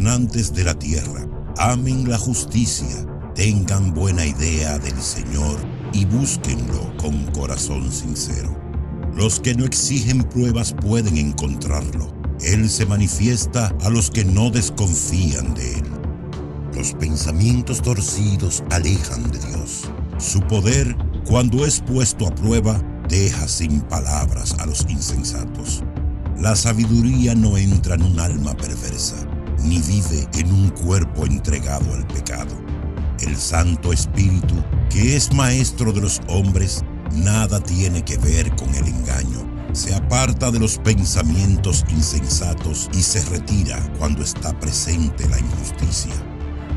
gobernantes de la tierra, amen la justicia, tengan buena idea del Señor y búsquenlo con corazón sincero. Los que no exigen pruebas pueden encontrarlo. Él se manifiesta a los que no desconfían de él. Los pensamientos torcidos alejan de Dios. Su poder, cuando es puesto a prueba, deja sin palabras a los insensatos. La sabiduría no entra en un alma perversa, ni vive en un cuerpo entregado al pecado. El Santo Espíritu, que es maestro de los hombres, nada tiene que ver con el engaño. Se aparta de los pensamientos insensatos y se retira cuando está presente la injusticia.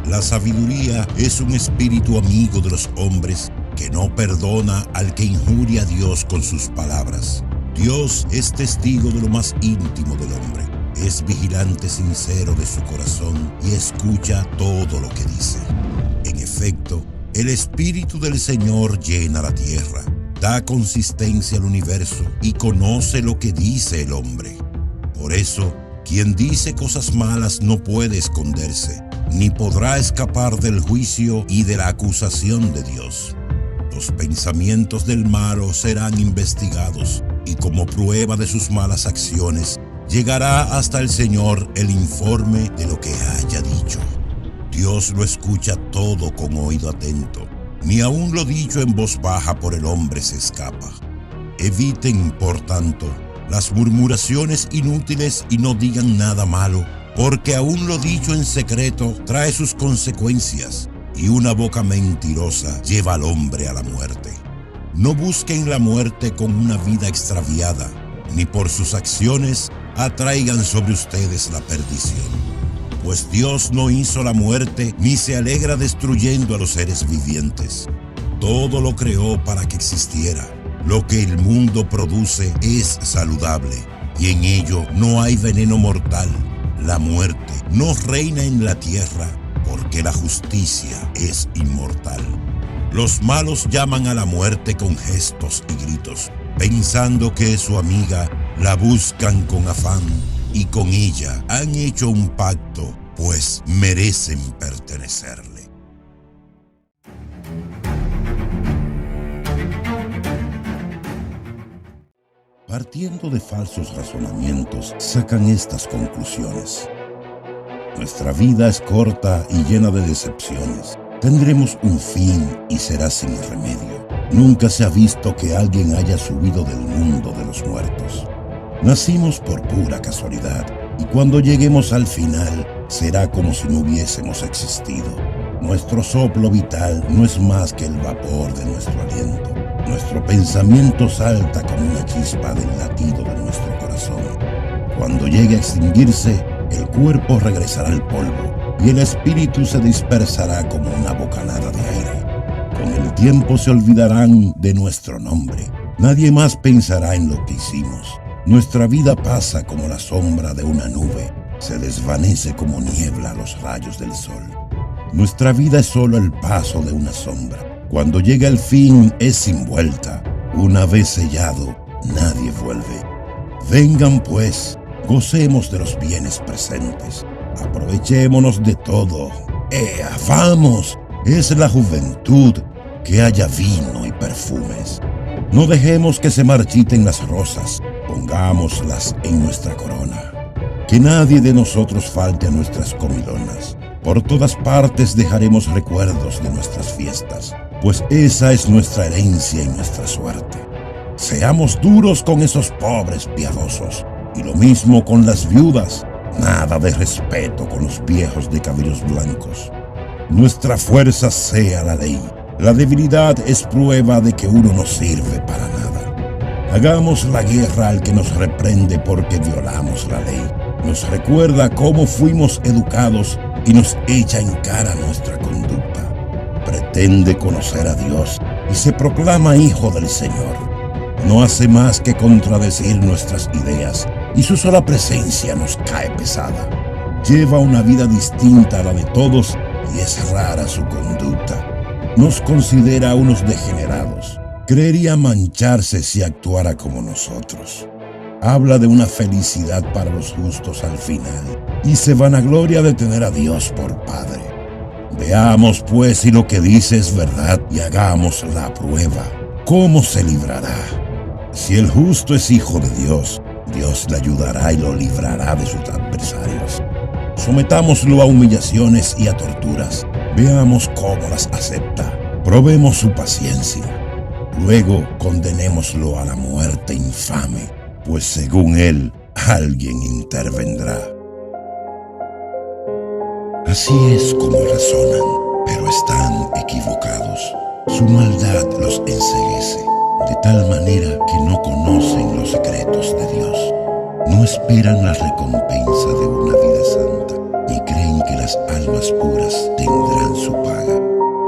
La sabiduría es un espíritu amigo de los hombres que no perdona al que injuria a Dios con sus palabras. Dios es testigo de lo más íntimo del hombre. Es vigilante sincero de su corazón y escucha todo lo que dice. En efecto, el Espíritu del Señor llena la tierra, da consistencia al universo y conoce lo que dice el hombre. Por eso, quien dice cosas malas no puede esconderse, ni podrá escapar del juicio y de la acusación de Dios. Los pensamientos del malo serán investigados, y como prueba de sus malas acciones, llegará hasta el Señor el informe de lo que haya dicho. Dios lo escucha todo con oído atento. Ni aun lo dicho en voz baja por el hombre se escapa. Eviten, por tanto, las murmuraciones inútiles y no digan nada malo, porque aun lo dicho en secreto trae sus consecuencias, y una boca mentirosa lleva al hombre a la muerte. No busquen la muerte con una vida extraviada, ni por sus acciones atraigan sobre ustedes la perdición. Pues Dios no hizo la muerte ni se alegra destruyendo a los seres vivientes. Todo lo creó para que existiera. Lo que el mundo produce es saludable y en ello no hay veneno mortal. La muerte no reina en la tierra porque la justicia es inmortal. Los malos llaman a la muerte con gestos y gritos, pensando que es su amiga, la buscan con afán. Y con ella han hecho un pacto, pues merecen pertenecerle. Partiendo de falsos razonamientos, sacan estas conclusiones. Nuestra vida es corta y llena de decepciones. Tendremos un fin y será sin remedio. Nunca se ha visto que alguien haya subido del mundo de los muertos. Nacimos por pura casualidad, y cuando lleguemos al final, será como si no hubiésemos existido. Nuestro soplo vital no es más que el vapor de nuestro aliento. Nuestro pensamiento salta como una chispa del latido de nuestro corazón. Cuando llegue a extinguirse, el cuerpo regresará al polvo, y el espíritu se dispersará como una bocanada de aire. Con el tiempo se olvidarán de nuestro nombre. Nadie más pensará en lo que hicimos. Nuestra vida pasa como la sombra de una nube, se desvanece como niebla a los rayos del sol. Nuestra vida es solo el paso de una sombra. Cuando llega el fin es sin vuelta. Una vez sellado, nadie vuelve. Vengan pues, gocemos de los bienes presentes. Aprovechémonos de todo. ¡Vamos! Es la juventud, que haya vino y perfumes. No dejemos que se marchiten las rosas. Pongámoslas en nuestra corona. Que nadie de nosotros falte a nuestras comilonas. Por todas partes dejaremos recuerdos de nuestras fiestas, pues esa es nuestra herencia y nuestra suerte. Seamos duros con esos pobres piadosos, y lo mismo con las viudas. Nada de respeto con los viejos de cabellos blancos. Nuestra fuerza sea la ley. La debilidad es prueba de que uno no sirve para nada. Hagamos la guerra al que nos reprende porque violamos la ley. Nos recuerda cómo fuimos educados y nos echa en cara nuestra conducta. Pretende conocer a Dios y se proclama hijo del Señor. No hace más que contradecir nuestras ideas y su sola presencia nos cae pesada. Lleva una vida distinta a la de todos y es rara su conducta. Nos considera unos degenerados. Creería mancharse si actuara como nosotros. habla de una felicidad para los justos al final y se vanagloria de tener a Dios por Padre. Veamos pues si lo que dice es verdad y hagamos la prueba. ¿Cómo se librará? Si el justo es hijo de Dios, Dios le ayudará y lo librará de sus adversarios. Sometámoslo a humillaciones y a torturas. Veamos cómo las acepta. Probemos su paciencia. Luego condenémoslo a la muerte infame, pues según él, alguien intervendrá. Así es como razonan, pero están equivocados. Su maldad los enceguece, de tal manera que no conocen los secretos de Dios. No esperan la recompensa de una vida santa, ni creen que las almas puras tendrán su paga.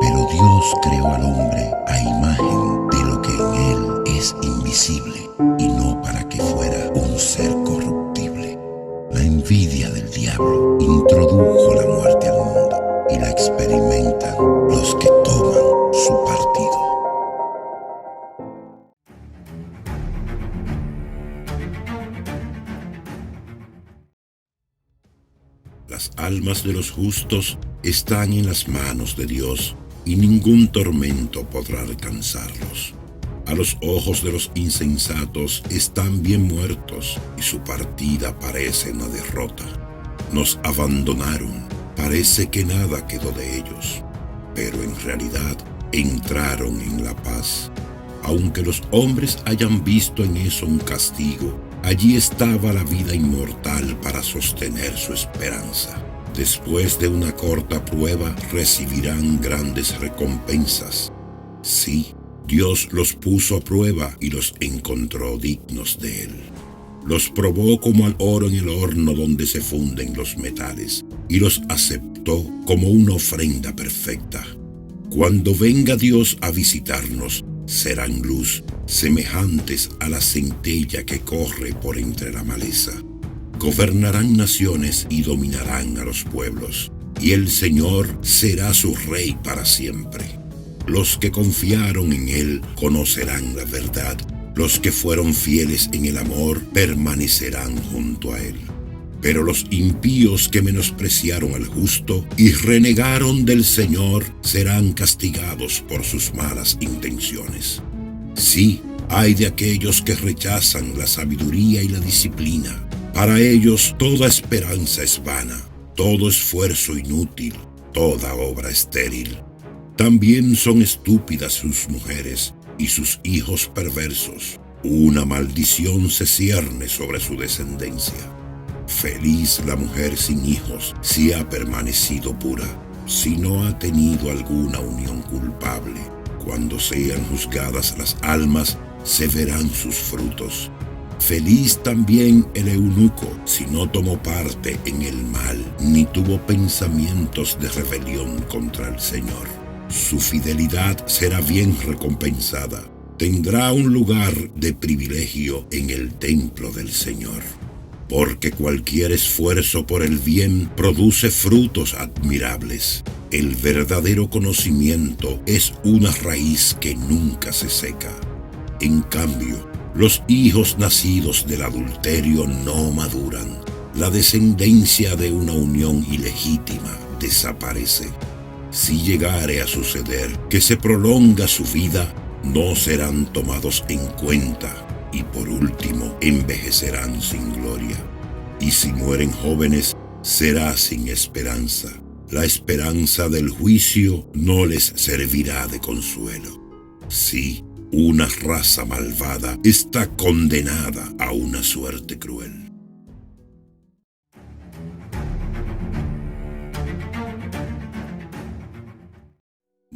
Pero Dios creó al hombre a imagen de lo que en él es invisible, y no para que fuera un ser corruptible. La envidia del diablo introdujo la muerte al mundo, y la experimentan los que toman su partido. Las almas de los justos están en las manos de Dios, y ningún tormento podrá alcanzarlos. A los ojos de los insensatos están bien muertos, y su partida parece una derrota. Nos abandonaron, parece que nada quedó de ellos, pero en realidad entraron en la paz. Aunque los hombres hayan visto en eso un castigo, allí estaba la vida inmortal para sostener su esperanza. Después de una corta prueba recibirán grandes recompensas. Sí, Dios los puso a prueba y los encontró dignos de él. Los probó como al oro en el horno donde se funden los metales, y los aceptó como una ofrenda perfecta. Cuando venga Dios a visitarnos, serán luz, semejantes a la centella que corre por entre la maleza. Gobernarán naciones y dominarán a los pueblos, y el Señor será su rey para siempre. Los que confiaron en él conocerán la verdad. Los que fueron fieles en el amor permanecerán junto a él. Pero los impíos que menospreciaron al justo y renegaron del Señor serán castigados por sus malas intenciones. Sí, ay de aquellos que rechazan la sabiduría y la disciplina. Para ellos toda esperanza es vana, todo esfuerzo inútil, toda obra estéril. También son estúpidas sus mujeres y sus hijos perversos. Una maldición se cierne sobre su descendencia. Feliz la mujer sin hijos si ha permanecido pura, si no ha tenido alguna unión culpable. Cuando sean juzgadas las almas, se verán sus frutos. Feliz también el eunuco si no tomó parte en el mal, ni tuvo pensamientos de rebelión contra el Señor. Su fidelidad será bien recompensada. Tendrá un lugar de privilegio en el templo del Señor. Porque cualquier esfuerzo por el bien produce frutos admirables. El verdadero conocimiento es una raíz que nunca se seca. En cambio, los hijos nacidos del adulterio no maduran. La descendencia de una unión ilegítima desaparece. Si llegare a suceder que se prolonga su vida, no serán tomados en cuenta y por último envejecerán sin gloria. Y si mueren jóvenes, será sin esperanza. La esperanza del juicio no les servirá de consuelo. Sí, una raza malvada está condenada a una suerte cruel.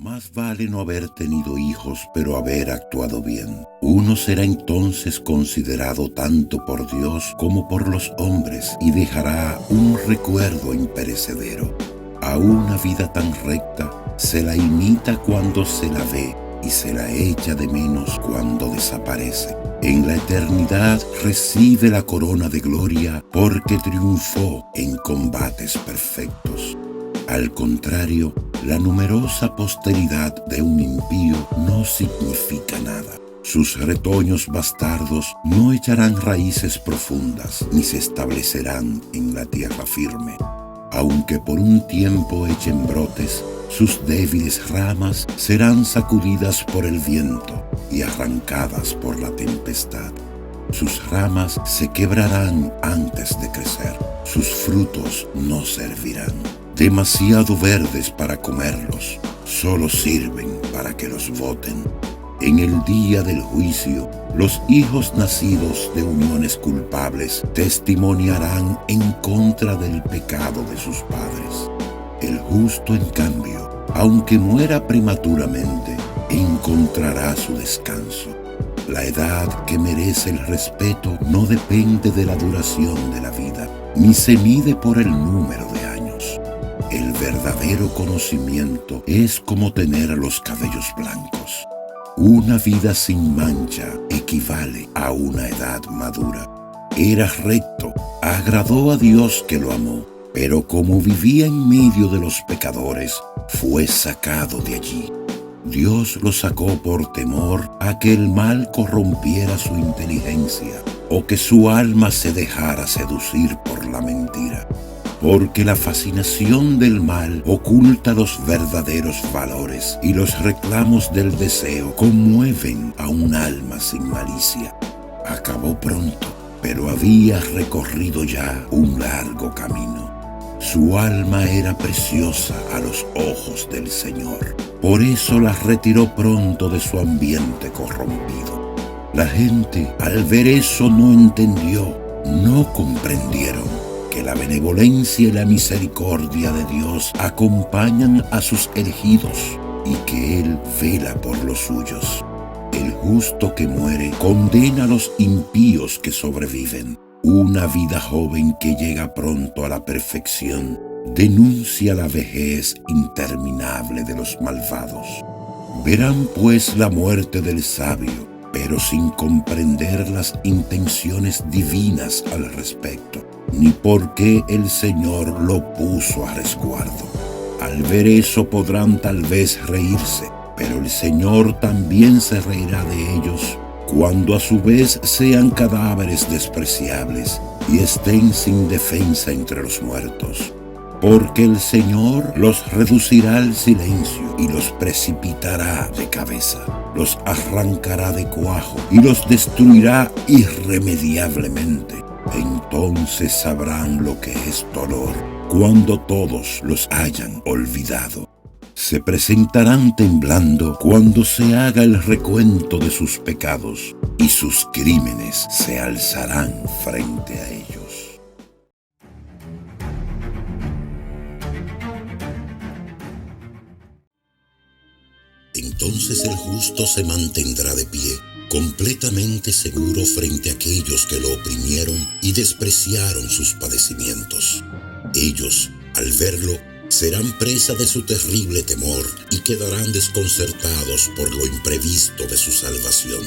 Más vale no haber tenido hijos, pero haber actuado bien. Uno será entonces considerado tanto por Dios como por los hombres y dejará un recuerdo imperecedero. A una vida tan recta se la imita cuando se la ve y se la echa de menos cuando desaparece. En la eternidad recibe la corona de gloria porque triunfó en combates perfectos. Al contrario, la numerosa posteridad de un impío no significa nada. Sus retoños bastardos no echarán raíces profundas, ni se establecerán en la tierra firme. Aunque por un tiempo echen brotes, sus débiles ramas serán sacudidas por el viento y arrancadas por la tempestad. Sus ramas se quebrarán antes de crecer, sus frutos no servirán. Demasiado verdes para comerlos, solo sirven para que los boten. En el día del juicio, los hijos nacidos de uniones culpables testimoniarán en contra del pecado de sus padres. El justo, en cambio, aunque muera prematuramente, encontrará su descanso. La edad que merece el respeto no depende de la duración de la vida, ni se mide por el número de años. El verdadero conocimiento es como tener los cabellos blancos. Una vida sin mancha equivale a una edad madura. Era recto, agradó a Dios que lo amó, pero como vivía en medio de los pecadores, fue sacado de allí. Dios lo sacó por temor a que el mal corrompiera su inteligencia o que su alma se dejara seducir por la mentira. Porque la fascinación del mal oculta los verdaderos valores y los reclamos del deseo conmueven a un alma sin malicia. Acabó pronto, pero había recorrido ya un largo camino. Su alma era preciosa a los ojos del Señor. Por eso la retiró pronto de su ambiente corrompido. La gente, al ver eso, no entendió, no comprendieron que la benevolencia y la misericordia de Dios acompañan a sus elegidos y que Él vela por los suyos. El justo que muere condena a los impíos que sobreviven. Una vida joven que llega pronto a la perfección denuncia la vejez interminable de los malvados. Verán pues la muerte del sabio, pero sin comprender las intenciones divinas al respecto, ni por qué el Señor lo puso a resguardo. Al ver eso podrán tal vez reírse, pero el Señor también se reirá de ellos cuando a su vez sean cadáveres despreciables y estén sin defensa entre los muertos. Porque el Señor los reducirá al silencio y los precipitará de cabeza, los arrancará de cuajo y los destruirá irremediablemente. Entonces sabrán lo que es dolor, cuando todos los hayan olvidado. Se presentarán temblando cuando se haga el recuento de sus pecados, y sus crímenes se alzarán frente a ellos. Entonces el justo se mantendrá de pie, completamente seguro frente a aquellos que lo oprimieron y despreciaron sus padecimientos. Ellos, al verlo, serán presa de su terrible temor y quedarán desconcertados por lo imprevisto de su salvación.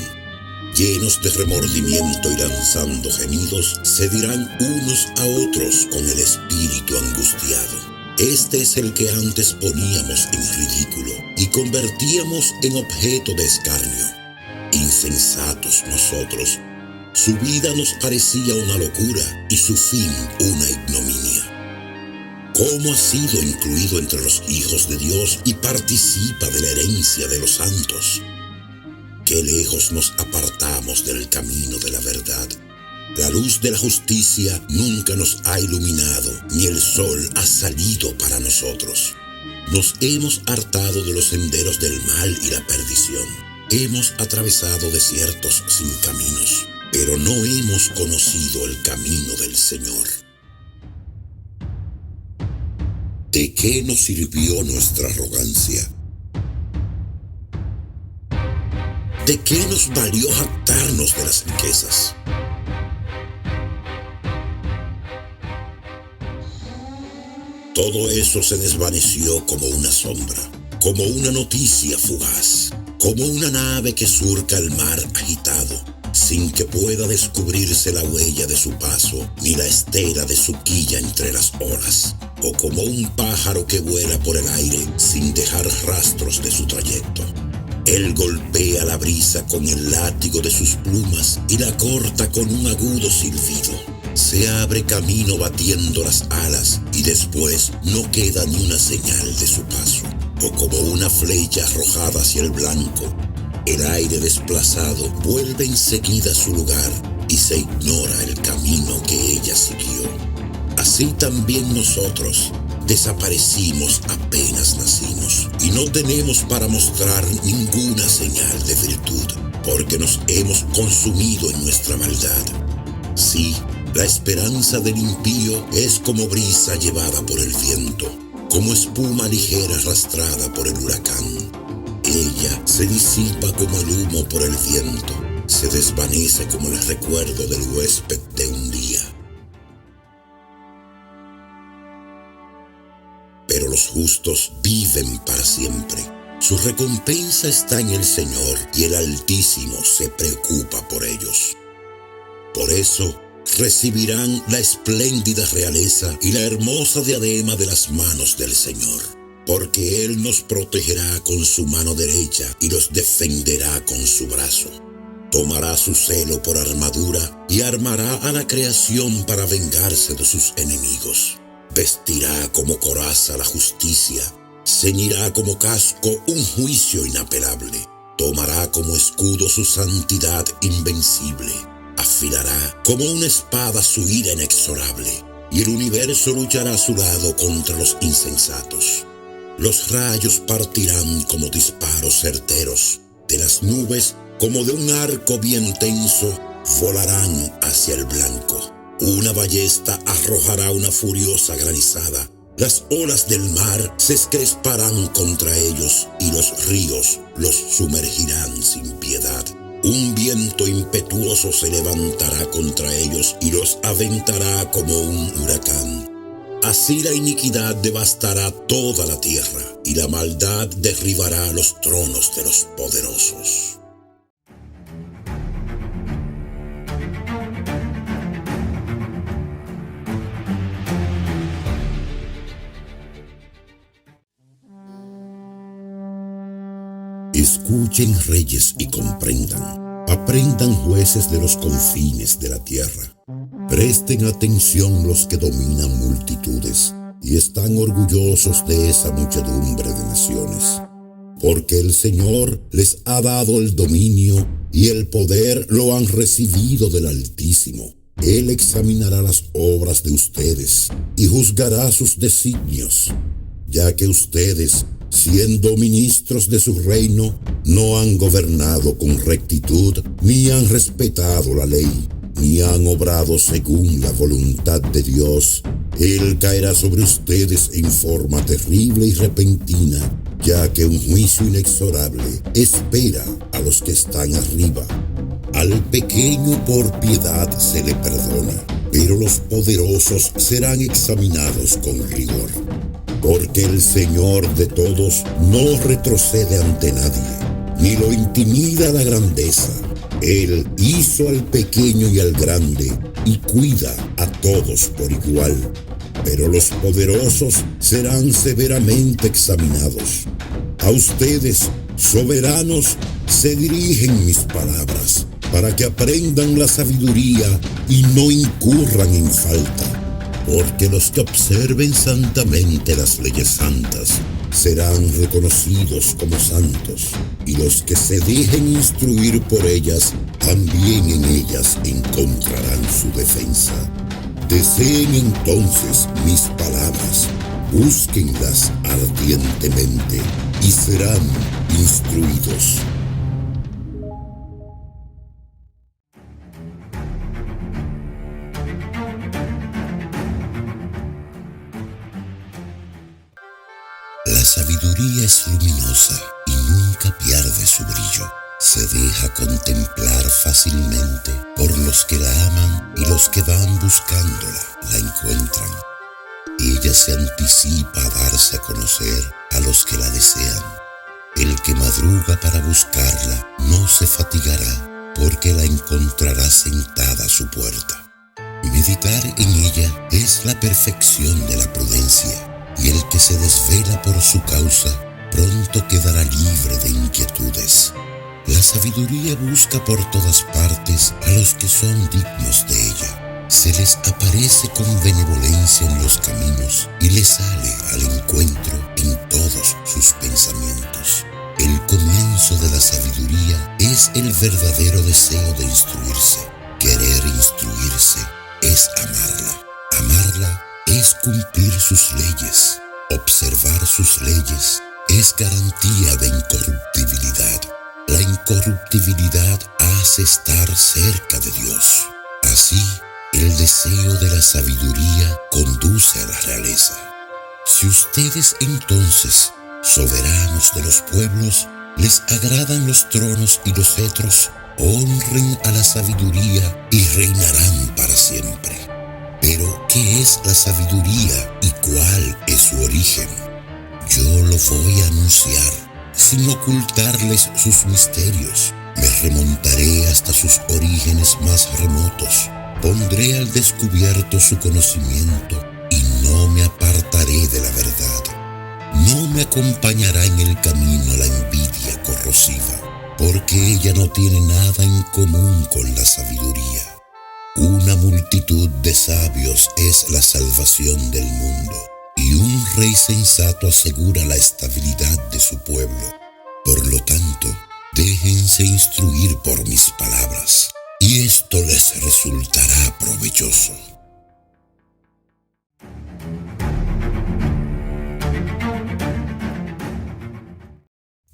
Llenos de remordimiento y lanzando gemidos, se dirán unos a otros con el espíritu angustiado. Este es el que antes poníamos en ridículo y convertíamos en objeto de escarnio. Insensatos nosotros, su vida nos parecía una locura y su fin una ignominia. ¿Cómo ha sido incluido entre los hijos de Dios y participa de la herencia de los santos? Qué lejos nos apartamos del camino de la verdad. La luz de la justicia nunca nos ha iluminado, ni el sol ha salido para nosotros. Nos hemos hartado de los senderos del mal y la perdición. Hemos atravesado desiertos sin caminos, pero no hemos conocido el camino del Señor. ¿De qué nos sirvió nuestra arrogancia? ¿De qué nos valió jactarnos de las riquezas? Todo eso se desvaneció como una sombra, como una noticia fugaz, como una nave que surca el mar agitado, sin que pueda descubrirse la huella de su paso, ni la estela de su quilla entre las olas, o como un pájaro que vuela por el aire sin dejar rastros de su trayecto. Él golpea la brisa con el látigo de sus plumas y la corta con un agudo silbido. Se abre camino batiendo las alas y después no queda ni una señal de su paso. O como una flecha arrojada hacia el blanco, el aire desplazado vuelve enseguida a su lugar y se ignora el camino que ella siguió. Así también nosotros desaparecimos apenas nacimos y no tenemos para mostrar ninguna señal de virtud, porque nos hemos consumido en nuestra maldad. Sí, la esperanza del impío es como brisa llevada por el viento, como espuma ligera arrastrada por el huracán. Ella se disipa como el humo por el viento, se desvanece como el recuerdo del huésped de un día. Pero los justos viven para siempre. Su recompensa está en el Señor y el Altísimo se preocupa por ellos. Por eso recibirán la espléndida realeza y la hermosa diadema de las manos del Señor, porque Él nos protegerá con su mano derecha y los defenderá con su brazo. Tomará su celo por armadura y armará a la creación para vengarse de sus enemigos. Vestirá como coraza la justicia, ceñirá como casco un juicio inapelable, tomará como escudo su santidad invencible, afilará como una espada su ira inexorable, y el universo luchará a su lado contra los insensatos. Los rayos partirán como disparos certeros, de las nubes como de un arco bien tenso, volarán hacia el blanco. Una ballesta arrojará una furiosa granizada. Las olas del mar se escresparán contra ellos y los ríos los sumergirán sin piedad. Un viento impetuoso se levantará contra ellos y los aventará como un huracán. Así la iniquidad devastará toda la tierra y la maldad derribará los tronos de los poderosos. Escuchen, reyes, y comprendan. Aprendan, jueces de los confines de la tierra. Presten atención los que dominan multitudes y están orgullosos de esa muchedumbre de naciones. Porque el Señor les ha dado el dominio y el poder lo han recibido del Altísimo. Él examinará las obras de ustedes y juzgará sus designios, ya que ustedes, siendo ministros de su reino, no han gobernado con rectitud, ni han respetado la ley, ni han obrado según la voluntad de Dios. Él caerá sobre ustedes en forma terrible y repentina, ya que un juicio inexorable espera a los que están arriba. Al pequeño por piedad se le perdona, pero los poderosos serán examinados con rigor. Porque el Señor de todos no retrocede ante nadie, ni lo intimida la grandeza. Él hizo al pequeño y al grande, y cuida a todos por igual. Pero los poderosos serán severamente examinados. A ustedes, soberanos, se dirigen mis palabras, para que aprendan la sabiduría y no incurran en falta. Porque los que observen santamente las leyes santas serán reconocidos como santos, y los que se dejen instruir por ellas, también en ellas encontrarán su defensa. Deseen entonces mis palabras, búsquenlas ardientemente, y serán instruidos. La sabiduría es luminosa y nunca pierde su brillo. Se deja contemplar fácilmente por los que la aman, y los que van buscándola la encuentran. Ella se anticipa a darse a conocer a los que la desean. El que madruga para buscarla no se fatigará, porque la encontrará sentada a su puerta. Meditar en ella es la perfección de la prudencia, y el que se desvela por su causa pronto quedará libre de inquietudes. La sabiduría busca por todas partes a los que son dignos de ella. Se les aparece con benevolencia en los caminos y les sale al encuentro en todos sus pensamientos. El comienzo de la sabiduría es el verdadero deseo de instruirse. Querer instruirse es amarla. Amarla es cumplir sus leyes. Observar sus leyes es garantía de incorruptibilidad. La incorruptibilidad hace estar cerca de Dios. Así, el deseo de la sabiduría conduce a la realeza. Si ustedes entonces, soberanos de los pueblos, les agradan los tronos y los cetros, honren a la sabiduría y reinarán para siempre. Pero, ¿qué es la sabiduría y cuál es su origen? Yo lo voy a anunciar, sin ocultarles sus misterios. Me remontaré hasta sus orígenes más remotos. Pondré al descubierto su conocimiento y no me apartaré de la verdad. No me acompañará en el camino la envidia corrosiva, porque ella no tiene nada en común con la sabiduría. Una multitud de sabios es la salvación del mundo, y un rey sensato asegura la estabilidad de su pueblo. Por lo tanto, déjense instruir por mis palabras, y esto les resultará provechoso.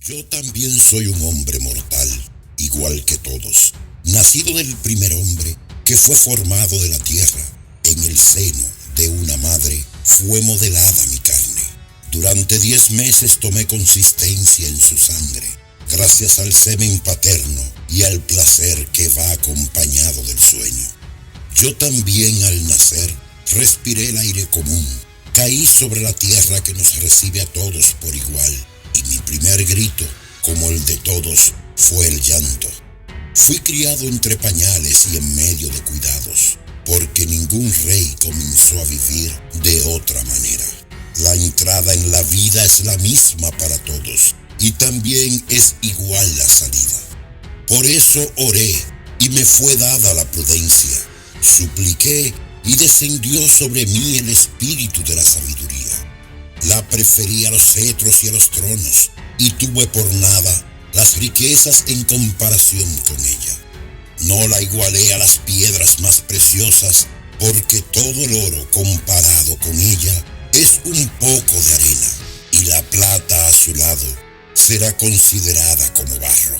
Yo también soy un hombre mortal, igual que todos, nacido del primer hombre que fue formado de la tierra. En el seno de una madre fue modelada mi carne. Durante 10 meses tomé consistencia en su sangre, gracias al semen paterno y al placer que va acompañado del sueño. Yo también al nacer respiré el aire común, caí sobre la tierra que nos recibe a todos por igual, y mi primer grito, como el de todos, fue el llanto. Fui criado entre pañales y en medio de cuidados, porque ningún rey comenzó a vivir de otra manera. La entrada en la vida es la misma para todos, y también es igual la salida. Por eso oré, y me fue dada la prudencia. Supliqué, y descendió sobre mí el espíritu de la sabiduría. La preferí a los cetros y a los tronos, y tuve por nada las riquezas en comparación con ella. No la igualé a las piedras más preciosas, porque todo el oro comparado con ella es un poco de arena, y la plata a su lado será considerada como barro.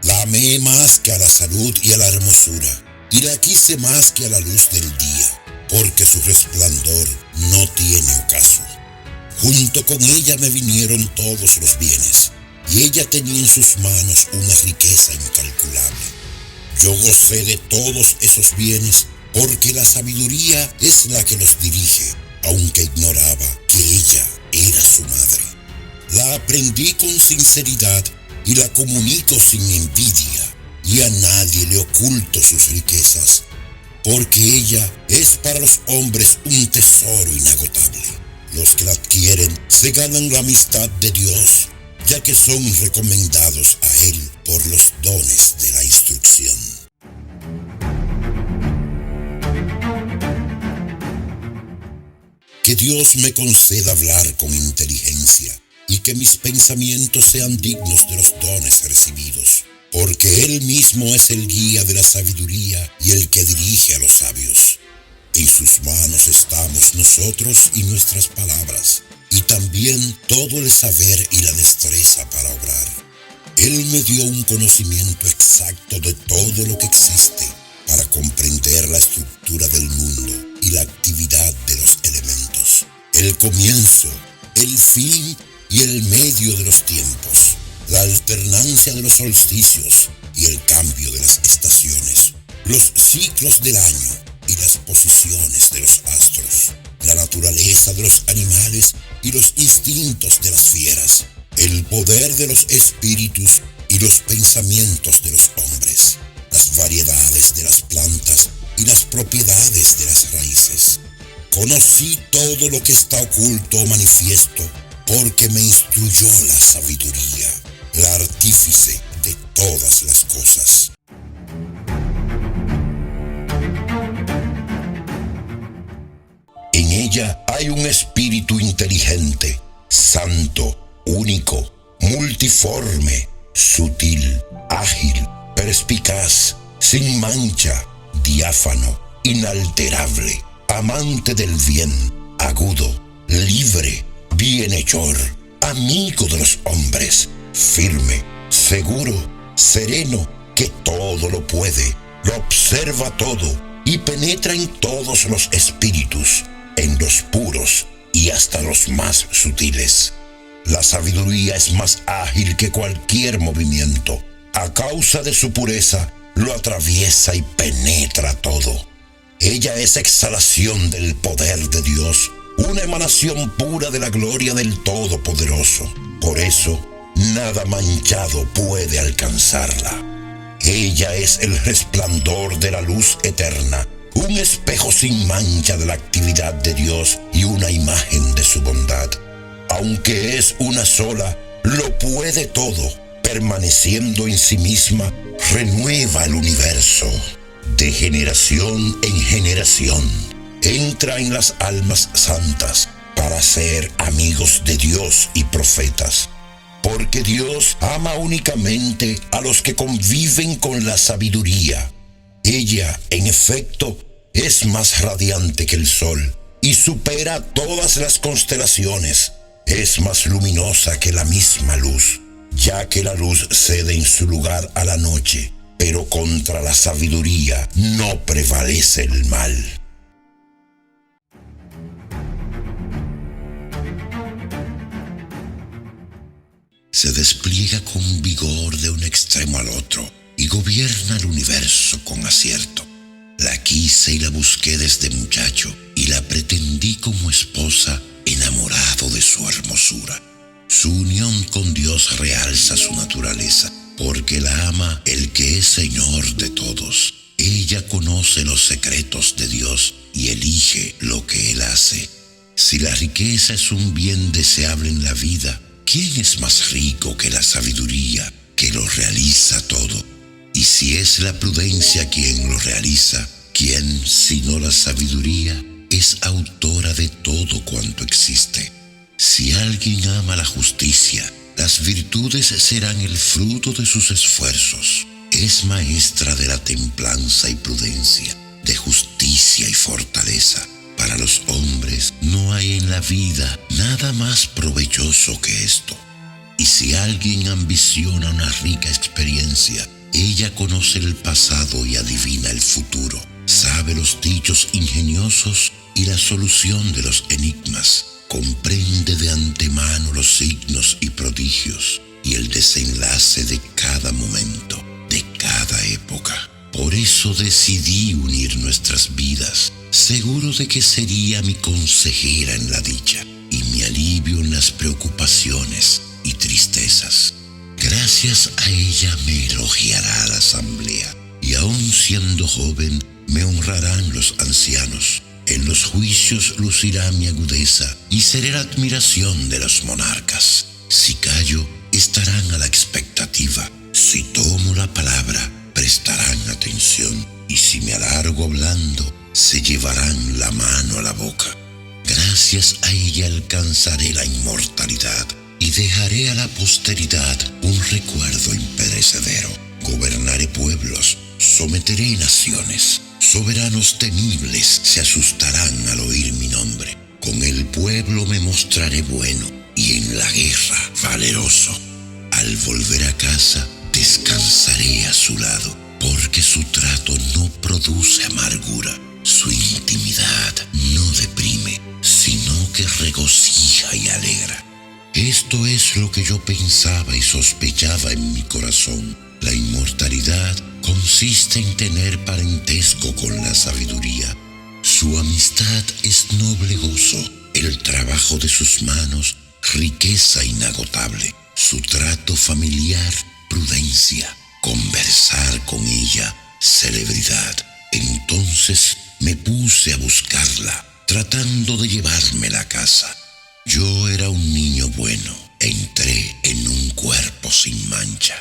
La amé más que a la salud y a la hermosura, y la quise más que a la luz del día, porque su resplandor no tiene ocaso. Junto con ella me vinieron todos los bienes, y ella tenía en sus manos una riqueza incalculable. Yo gocé de todos esos bienes, porque la sabiduría es la que los dirige, aunque ignoraba que ella era su madre. La aprendí con sinceridad y la comunico sin envidia, y a nadie le oculto sus riquezas, porque ella es para los hombres un tesoro inagotable. Los que la adquieren se ganan la amistad de Dios, ya que son recomendados a Él por los dones de la instrucción. Que Dios me conceda hablar con inteligencia, y que mis pensamientos sean dignos de los dones recibidos, porque Él mismo es el guía de la sabiduría y el que dirige a los sabios. En sus manos estamos nosotros y nuestras palabras, y también todo el saber y la destreza para obrar. Él me dio un conocimiento exacto de todo lo que existe, para comprender la estructura del mundo y la actividad de los elementos, el comienzo, el fin y el medio de los tiempos, la alternancia de los solsticios y el cambio de las estaciones, los ciclos del año y las posiciones de los astros, la naturaleza de los animales y los instintos de las fieras, el poder de los espíritus y los pensamientos de los hombres, las variedades de las plantas y las propiedades de las raíces. Conocí todo lo que está oculto o manifiesto, porque me instruyó la sabiduría, la artífice de todas las cosas. En ella hay un espíritu inteligente, santo, único, multiforme, sutil, ágil, perspicaz, sin mancha, diáfano, inalterable, amante del bien, agudo, libre, bienhechor, amigo de los hombres, firme, seguro, sereno, que todo lo puede, lo observa todo y penetra en todos los espíritus, en los puros y hasta los más sutiles. La sabiduría es más ágil que cualquier movimiento. A causa de su pureza, lo atraviesa y penetra todo. Ella es exhalación del poder de Dios, una emanación pura de la gloria del Todopoderoso. Por eso, nada manchado puede alcanzarla. Ella es el resplandor de la luz eterna, un espejo sin mancha de la actividad de Dios y una imagen de su bondad. Aunque es una sola, lo puede todo. Permaneciendo en sí misma, renueva el universo. De generación en generación, entra en las almas santas para ser amigos de Dios y profetas. Porque Dios ama únicamente a los que conviven con la sabiduría. Ella, en efecto, es más radiante que el sol y supera todas las constelaciones. Es más luminosa que la misma luz, ya que la luz cede en su lugar a la noche, pero contra la sabiduría no prevalece el mal. Se despliega con vigor de un extremo al otro y gobierna el universo con acierto. La quise y la busqué desde muchacho y la pretendí como esposa, enamorado de su hermosura. Su unión con Dios realza su naturaleza, porque la ama el que es Señor de todos. Ella conoce los secretos de Dios y elige lo que Él hace. Si la riqueza es un bien deseable en la vida, ¿quién es más rico que la sabiduría, que lo realiza todo? Y si es la prudencia quien lo realiza, ¿quién, sino la sabiduría, es autora de todo cuanto existe? Si alguien ama la justicia, las virtudes serán el fruto de sus esfuerzos. Es maestra de la templanza y prudencia, de justicia y fortaleza. Para los hombres no hay en la vida nada más provechoso que esto. Y si alguien ambiciona una rica experiencia, ella conoce el pasado y adivina el futuro. Sabe los dichos ingeniosos y la solución de los enigmas. Comprende de antemano los signos y prodigios y el desenlace de cada momento, de cada época. Por eso decidí unir nuestras vidas, seguro de que sería mi consejera en la dicha y mi alivio en las preocupaciones y tristezas. Gracias a ella me elogiará la asamblea y aun siendo joven me honrarán los ancianos. En los juicios lucirá mi agudeza y seré la admiración de los monarcas. Si callo, estarán a la expectativa. Si tomo la palabra, prestarán atención. Y si me alargo hablando, se llevarán la mano a la boca. Gracias a ella alcanzaré la inmortalidad y dejaré a la posteridad un recuerdo imperecedero. Gobernaré pueblos, someteré naciones. Soberanos temibles se asustarán al oír mi nombre. Con el pueblo me mostraré bueno y en la guerra valeroso. Al volver a casa descansaré a su lado, porque su trato no produce amargura. Su intimidad no deprime, sino que regocija y alegra. Esto es lo que yo pensaba y sospechaba en mi corazón. La inmortalidad consiste en tener parentesco con la sabiduría. Su amistad es noble gozo, el trabajo de sus manos, riqueza inagotable, su trato familiar, prudencia, conversar con ella, celebridad. Entonces me puse a buscarla, tratando de llevármela a casa. Yo era un niño bueno, entré en un cuerpo sin mancha.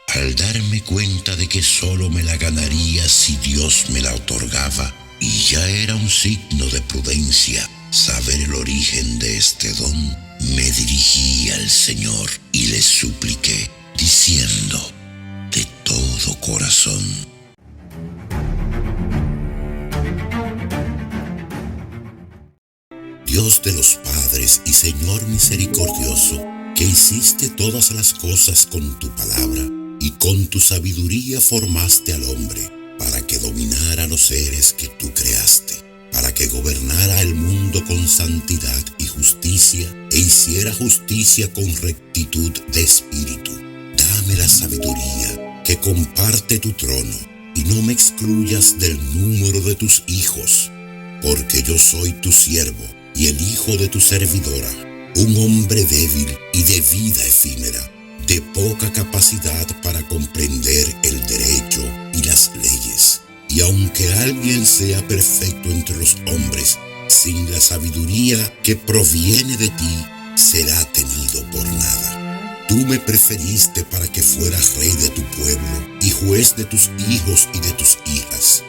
Al darme cuenta de que solo me la ganaría si Dios me la otorgaba, y ya era un signo de prudencia saber el origen de este don, me dirigí al Señor y le supliqué, diciendo de todo corazón: Dios de los padres y Señor misericordioso, que hiciste todas las cosas con tu palabra y con tu sabiduría formaste al hombre para que dominara los seres que tú creaste, para que gobernara el mundo con santidad y justicia e hiciera justicia con rectitud de espíritu. Dame la sabiduría que comparte tu trono y no me excluyas del número de tus hijos, porque yo soy tu siervo y el hijo de tu servidora, un hombre débil y de vida efímera, de poca capacidad para comprender el derecho y las leyes. Y aunque alguien sea perfecto entre los hombres, sin la sabiduría que proviene de ti, será tenido por nada. Tú me preferiste para que fueras rey de tu pueblo y juez de tus hijos y de tus hijas.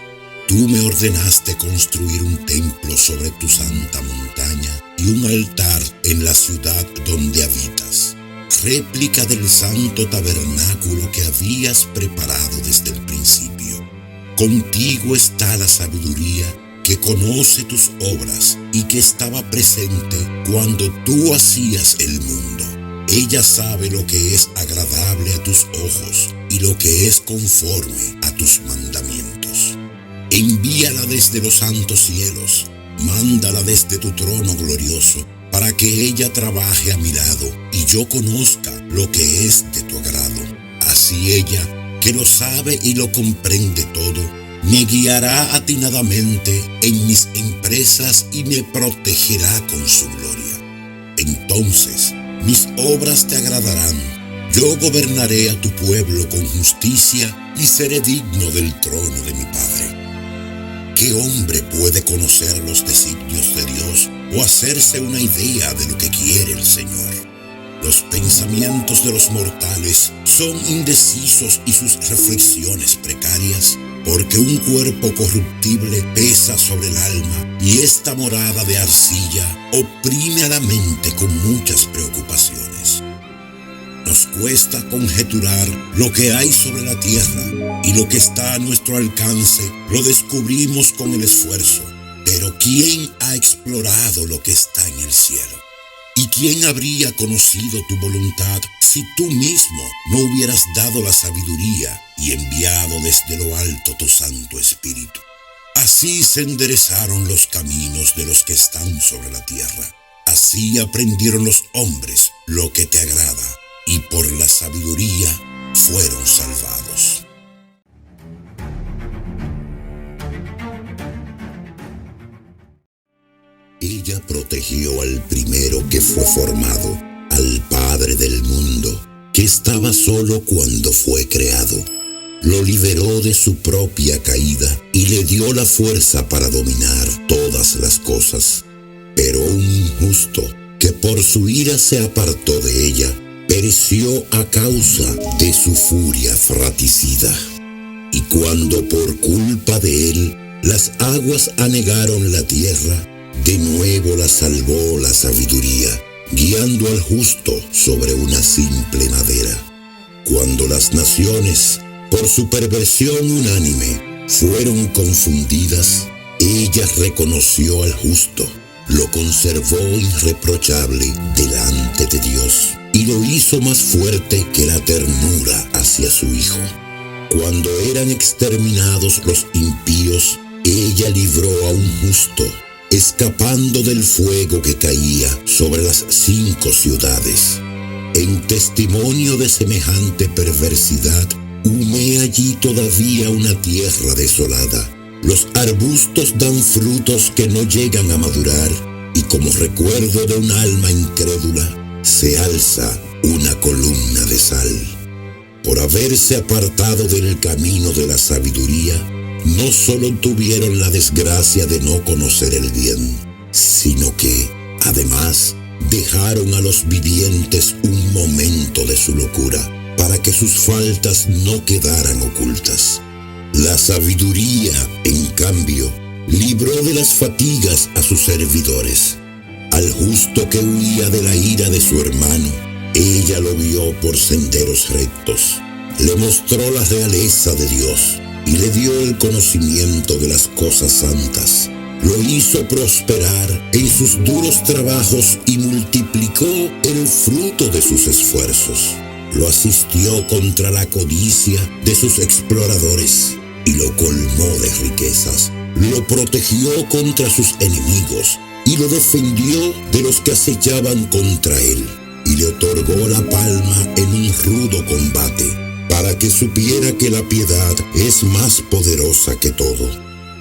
Tú me ordenaste construir un templo sobre tu santa montaña y un altar en la ciudad donde habitas, réplica del santo tabernáculo que habías preparado desde el principio. Contigo está la sabiduría que conoce tus obras y que estaba presente cuando tú hacías el mundo. Ella sabe lo que es agradable a tus ojos y lo que es conforme a tus mandamientos. Envíala desde los santos cielos, mándala desde tu trono glorioso, para que ella trabaje a mi lado y yo conozca lo que es de tu agrado. Así ella, que lo sabe y lo comprende todo, me guiará atinadamente en mis empresas y me protegerá con su gloria. Entonces mis obras te agradarán. Yo gobernaré a tu pueblo con justicia y seré digno del trono de mi Padre. ¿Qué hombre puede conocer los designios de Dios o hacerse una idea de lo que quiere el Señor? Los pensamientos de los mortales son indecisos y sus reflexiones precarias, porque un cuerpo corruptible pesa sobre el alma y esta morada de arcilla oprime a la mente con muchas preocupaciones. Nos cuesta conjeturar lo que hay sobre la tierra y lo que está a nuestro alcance lo descubrimos con el esfuerzo. Pero ¿quién ha explorado lo que está en el cielo? ¿Y quién habría conocido tu voluntad si tú mismo no hubieras dado la sabiduría y enviado desde lo alto tu Santo Espíritu? Así se enderezaron los caminos de los que están sobre la tierra. Así aprendieron los hombres lo que te agrada, y por la sabiduría fueron salvados. Ella protegió al primero que fue formado, al Padre del mundo, que estaba solo cuando fue creado. Lo liberó de su propia caída y le dio la fuerza para dominar todas las cosas. Pero un injusto, que por su ira se apartó de ella, pereció a causa de su furia fratricida. Y cuando por culpa de él las aguas anegaron la tierra, de nuevo la salvó la sabiduría, guiando al justo sobre una simple madera. Cuando las naciones, por su perversión unánime, fueron confundidas, ella reconoció al justo, lo conservó irreprochable delante de Dios y lo hizo más fuerte que la ternura hacia su Hijo. Cuando eran exterminados los impíos, ella libró a un justo, escapando del fuego que caía sobre las 5 ciudades. En testimonio de semejante perversidad, hume allí todavía una tierra desolada. Los arbustos dan frutos que no llegan a madurar, y como recuerdo de un alma incrédula, se alza una columna de sal. Por haberse apartado del camino de la sabiduría, no solo tuvieron la desgracia de no conocer el bien, sino que, además, Dejaron a los vivientes un momento de su locura para que sus faltas no quedaran ocultas. La sabiduría, en cambio, libró de las fatigas a sus servidores. Al justo que huía de la ira de su hermano, ella lo guió por senderos rectos. Le mostró la realeza de Dios y le dio el conocimiento de las cosas santas. Lo hizo prosperar en sus duros trabajos y multiplicó el fruto de sus esfuerzos. Lo asistió contra la codicia de sus exploradores y lo colmó de riquezas. Lo protegió contra sus enemigos y lo defendió de los que acechaban contra él. Y le otorgó la palma en un rudo combate, para que supiera que la piedad es más poderosa que todo.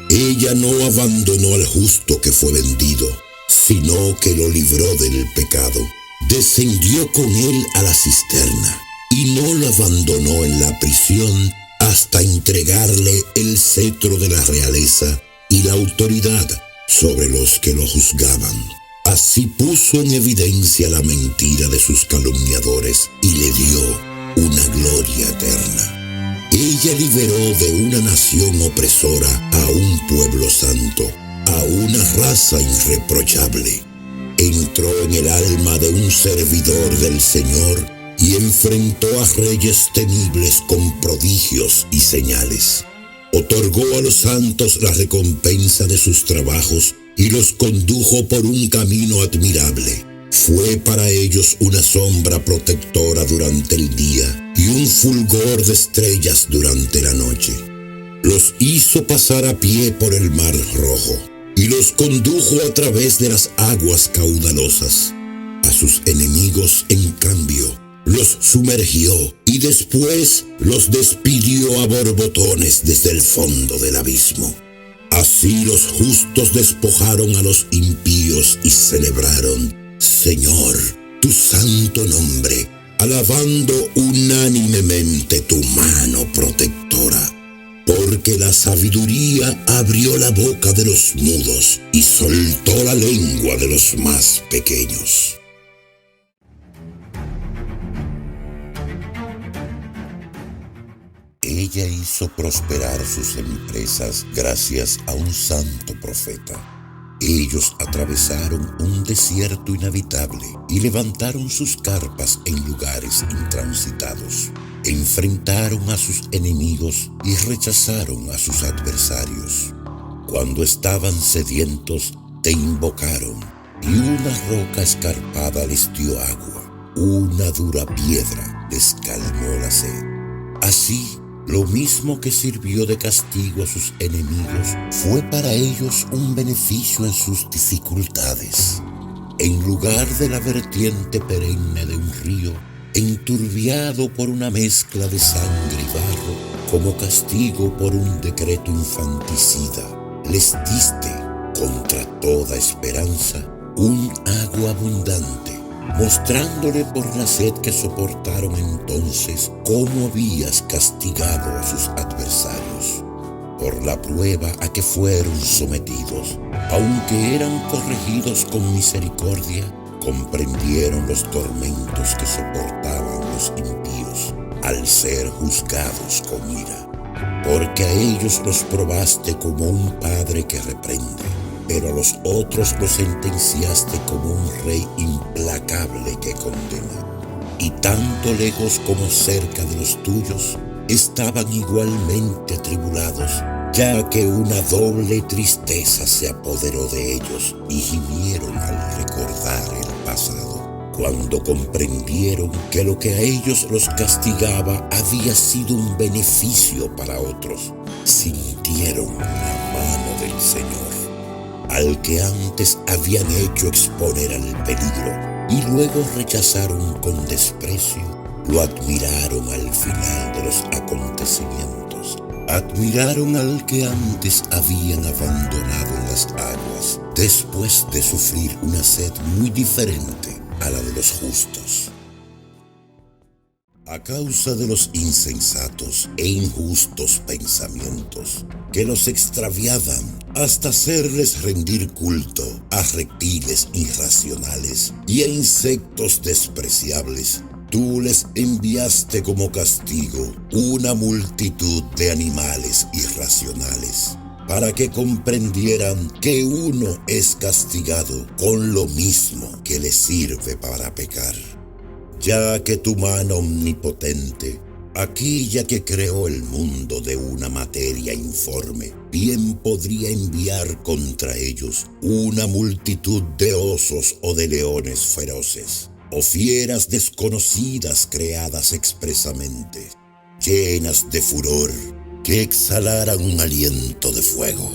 Ella no abandonó al justo que fue vendido, sino que lo libró del pecado. Descendió con él a la cisterna y no lo abandonó en la prisión hasta entregarle el cetro de la realeza y la autoridad sobre los que lo juzgaban. Así puso en evidencia la mentira de sus calumniadores y le dio una gloria eterna. Ella liberó de una nación opresora a un pueblo santo, a una raza irreprochable. Entró en el alma de un servidor del Señor y enfrentó a reyes temibles con prodigios y señales. Otorgó a los santos la recompensa de sus trabajos y los condujo por un camino admirable. Fue para ellos una sombra protectora durante el día y un fulgor de estrellas durante la noche. Los hizo pasar a pie por el mar rojo y los condujo a través de las aguas caudalosas. A sus enemigos, en cambio, los sumergió y después los despidió a borbotones desde el fondo del abismo. Así los justos despojaron a los impíos y celebraron: Señor, tu santo nombre, alabando unánimemente tu mano protectora. Porque la sabiduría abrió la boca de los mudos y soltó la lengua de los más pequeños. Ella hizo prosperar sus empresas gracias a un santo profeta. Ellos atravesaron un desierto inhabitable y levantaron sus carpas en lugares intransitados. Enfrentaron a sus enemigos y rechazaron a sus adversarios. Cuando estaban sedientos, te invocaron, y una roca escarpada les dio agua. Una dura piedra les calmó la sed. Así, lo mismo que sirvió de castigo a sus enemigos, fue para ellos un beneficio en sus dificultades. En lugar de la vertiente perenne de un río, enturbiado por una mezcla de sangre y barro, como castigo por un decreto infanticida, les diste, contra toda esperanza, un agua abundante, mostrándole por la sed que soportaron entonces cómo habías castigado a sus adversarios. Por la prueba a que fueron sometidos, aunque eran corregidos con misericordia, comprendieron los tormentos que soportaban los impíos al ser juzgados con ira. Porque a ellos los probaste como un padre que reprende, pero a los otros los sentenciaste como un rey implacable que condena. Y tanto lejos como cerca de los tuyos, estaban igualmente atribulados, ya que una doble tristeza se apoderó de ellos y gimieron al recordar el pasado. Cuando comprendieron que lo que a ellos los castigaba había sido un beneficio para otros, sintieron la mano del Señor, al que antes habían hecho exponer al peligro y luego rechazaron con desprecio, lo admiraron al final de los acontecimientos. Admiraron al que antes habían abandonado en las aguas, después de sufrir una sed muy diferente a la de los justos. a causa de los insensatos e injustos pensamientos que los extraviaban hasta hacerles rendir culto a reptiles irracionales y a insectos despreciables. Tú les enviaste como castigo una multitud de animales irracionales, para que comprendieran que uno es castigado con lo mismo que le sirve para pecar. Ya que tu mano omnipotente, aquella que creó el mundo de una materia informe, bien podría enviar contra ellos una multitud de osos o de leones feroces, o fieras desconocidas creadas expresamente, llenas de furor, que exhalaran un aliento de fuego,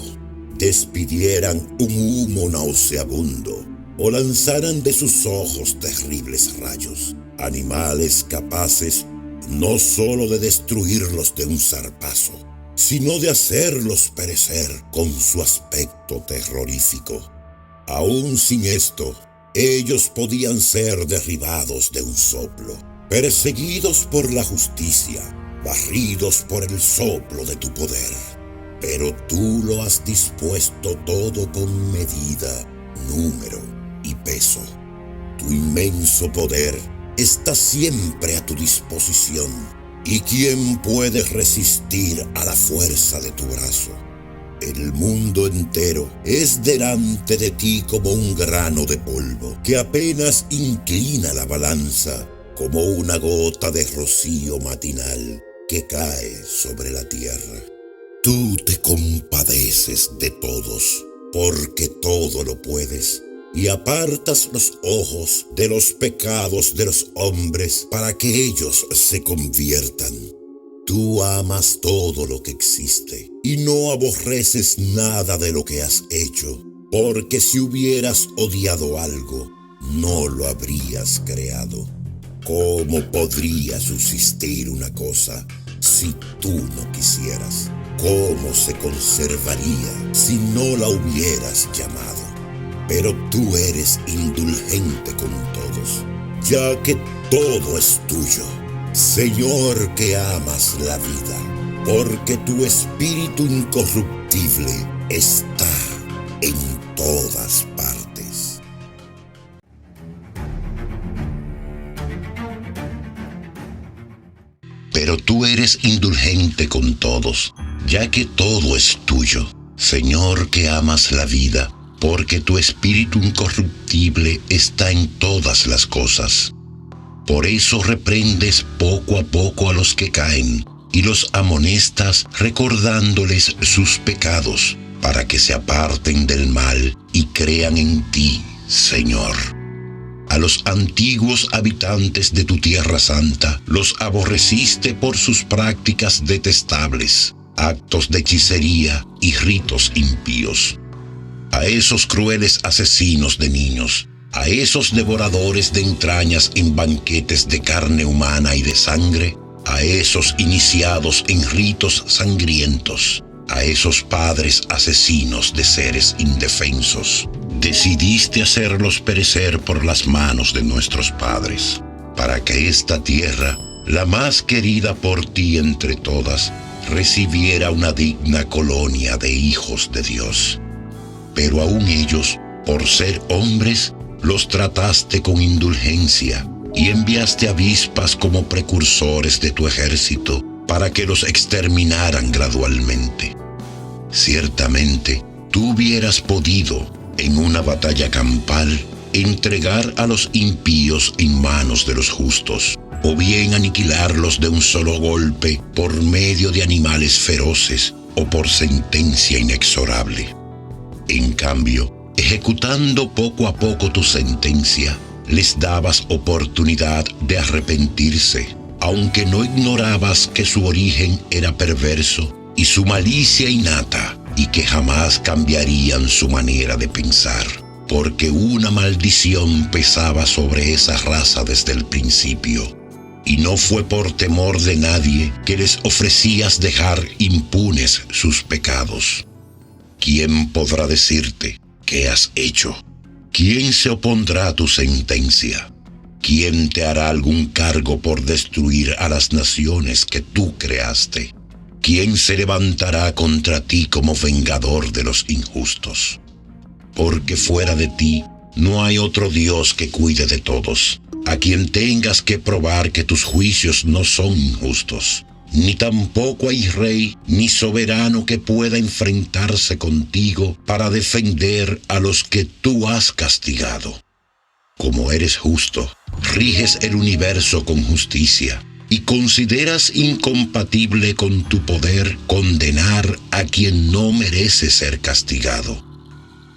despidieran un humo nauseabundo, o lanzaran de sus ojos terribles rayos, animales capaces no solo de destruirlos de un zarpazo, sino de hacerlos perecer con su aspecto terrorífico. Aún sin esto, ellos podían ser derribados de un soplo, perseguidos por la justicia, barridos por el soplo de tu poder. Pero tú lo has dispuesto todo con medida, número y peso. Tu inmenso poder está siempre a tu disposición, y ¿quién puede resistir a la fuerza de tu brazo? El mundo entero es delante de ti como un grano de polvo que apenas inclina la balanza, como una gota de rocío matinal que cae sobre la tierra. Tú te compadeces de todos, porque todo lo puedes, y apartas los ojos de los pecados de los hombres para que ellos se conviertan. Tú amas todo lo que existe y no aborreces nada de lo que has hecho, porque si hubieras odiado algo, no lo habrías creado. ¿Cómo podría subsistir una cosa si tú no quisieras? ¿Cómo se conservaría si no la hubieras llamado? Pero tú eres indulgente con todos, ya que todo es tuyo, Señor, que amas la vida, porque tu espíritu incorruptible está en todas partes. Pero tú eres indulgente con todos, ya que todo es tuyo, Señor, que amas la vida, porque tu espíritu incorruptible está en todas las cosas. Por eso reprendes poco a poco a los que caen, y los amonestas recordándoles sus pecados, para que se aparten del mal y crean en ti, Señor. A los antiguos habitantes de tu tierra santa los aborreciste por sus prácticas detestables, actos de hechicería y ritos impíos. A esos crueles asesinos de niños, a esos devoradores de entrañas en banquetes de carne humana y de sangre, a esos iniciados en ritos sangrientos, a esos padres asesinos de seres indefensos, decidiste hacerlos perecer por las manos de nuestros padres, para que esta tierra, la más querida por ti entre todas, recibiera una digna colonia de hijos de Dios. Pero aún ellos, por ser hombres, los trataste con indulgencia y enviaste avispas como precursores de tu ejército para que los exterminaran gradualmente. Ciertamente, tú hubieras podido, en una batalla campal, entregar a los impíos en manos de los justos, o bien aniquilarlos de un solo golpe por medio de animales feroces o por sentencia inexorable. En cambio, ejecutando poco a poco tu sentencia, les dabas oportunidad de arrepentirse, aunque no ignorabas que su origen era perverso y su malicia innata, y que jamás cambiarían su manera de pensar, porque una maldición pesaba sobre esa raza desde el principio, y no fue por temor de nadie que les ofrecías dejar impunes sus pecados. ¿Quién podrá decirte qué has hecho? ¿Quién se opondrá a tu sentencia? ¿quién te hará algún cargo por destruir a las naciones que tú creaste? ¿Quién se levantará contra ti como vengador de los injustos? Porque fuera de ti no hay otro Dios que cuide de todos, a quien tengas que probar que tus juicios no son injustos. Ni tampoco hay rey ni soberano que pueda enfrentarse contigo para defender a los que tú has castigado. Como eres justo, riges el universo con justicia y consideras incompatible con tu poder condenar a quien no merece ser castigado.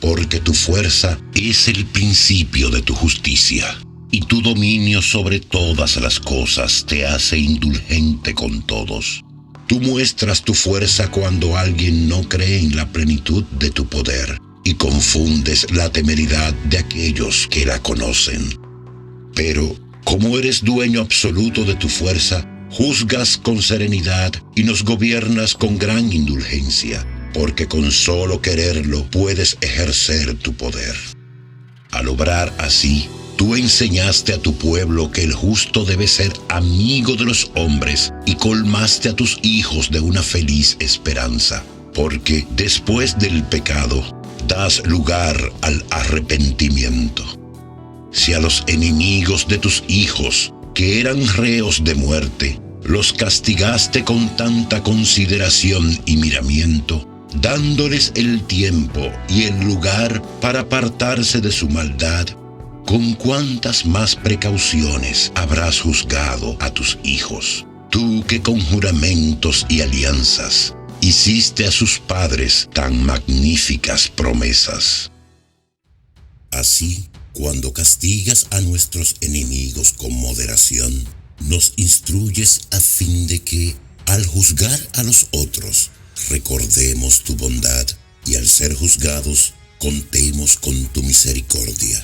Porque tu fuerza es el principio de tu justicia, y tu dominio sobre todas las cosas te hace indulgente con todos. Tú muestras tu fuerza cuando alguien no cree en la plenitud de tu poder, y confundes la temeridad de aquellos que la conocen. Pero, como eres dueño absoluto de tu fuerza, juzgas con serenidad y nos gobiernas con gran indulgencia, porque con solo quererlo puedes ejercer tu poder. Al obrar así, tú enseñaste a tu pueblo que el justo debe ser amigo de los hombres y colmaste a tus hijos de una feliz esperanza, porque después del pecado das lugar al arrepentimiento. Si a los enemigos de tus hijos, que eran reos de muerte, los castigaste con tanta consideración y miramiento, dándoles el tiempo y el lugar para apartarse de su maldad, ¿con cuántas más precauciones habrás juzgado a tus hijos? Tú que con juramentos y alianzas hiciste a sus padres tan magníficas promesas. Así, cuando castigas a nuestros enemigos con moderación, nos instruyes a fin de que, al juzgar a los otros, recordemos tu bondad y al ser juzgados, contemos con tu misericordia.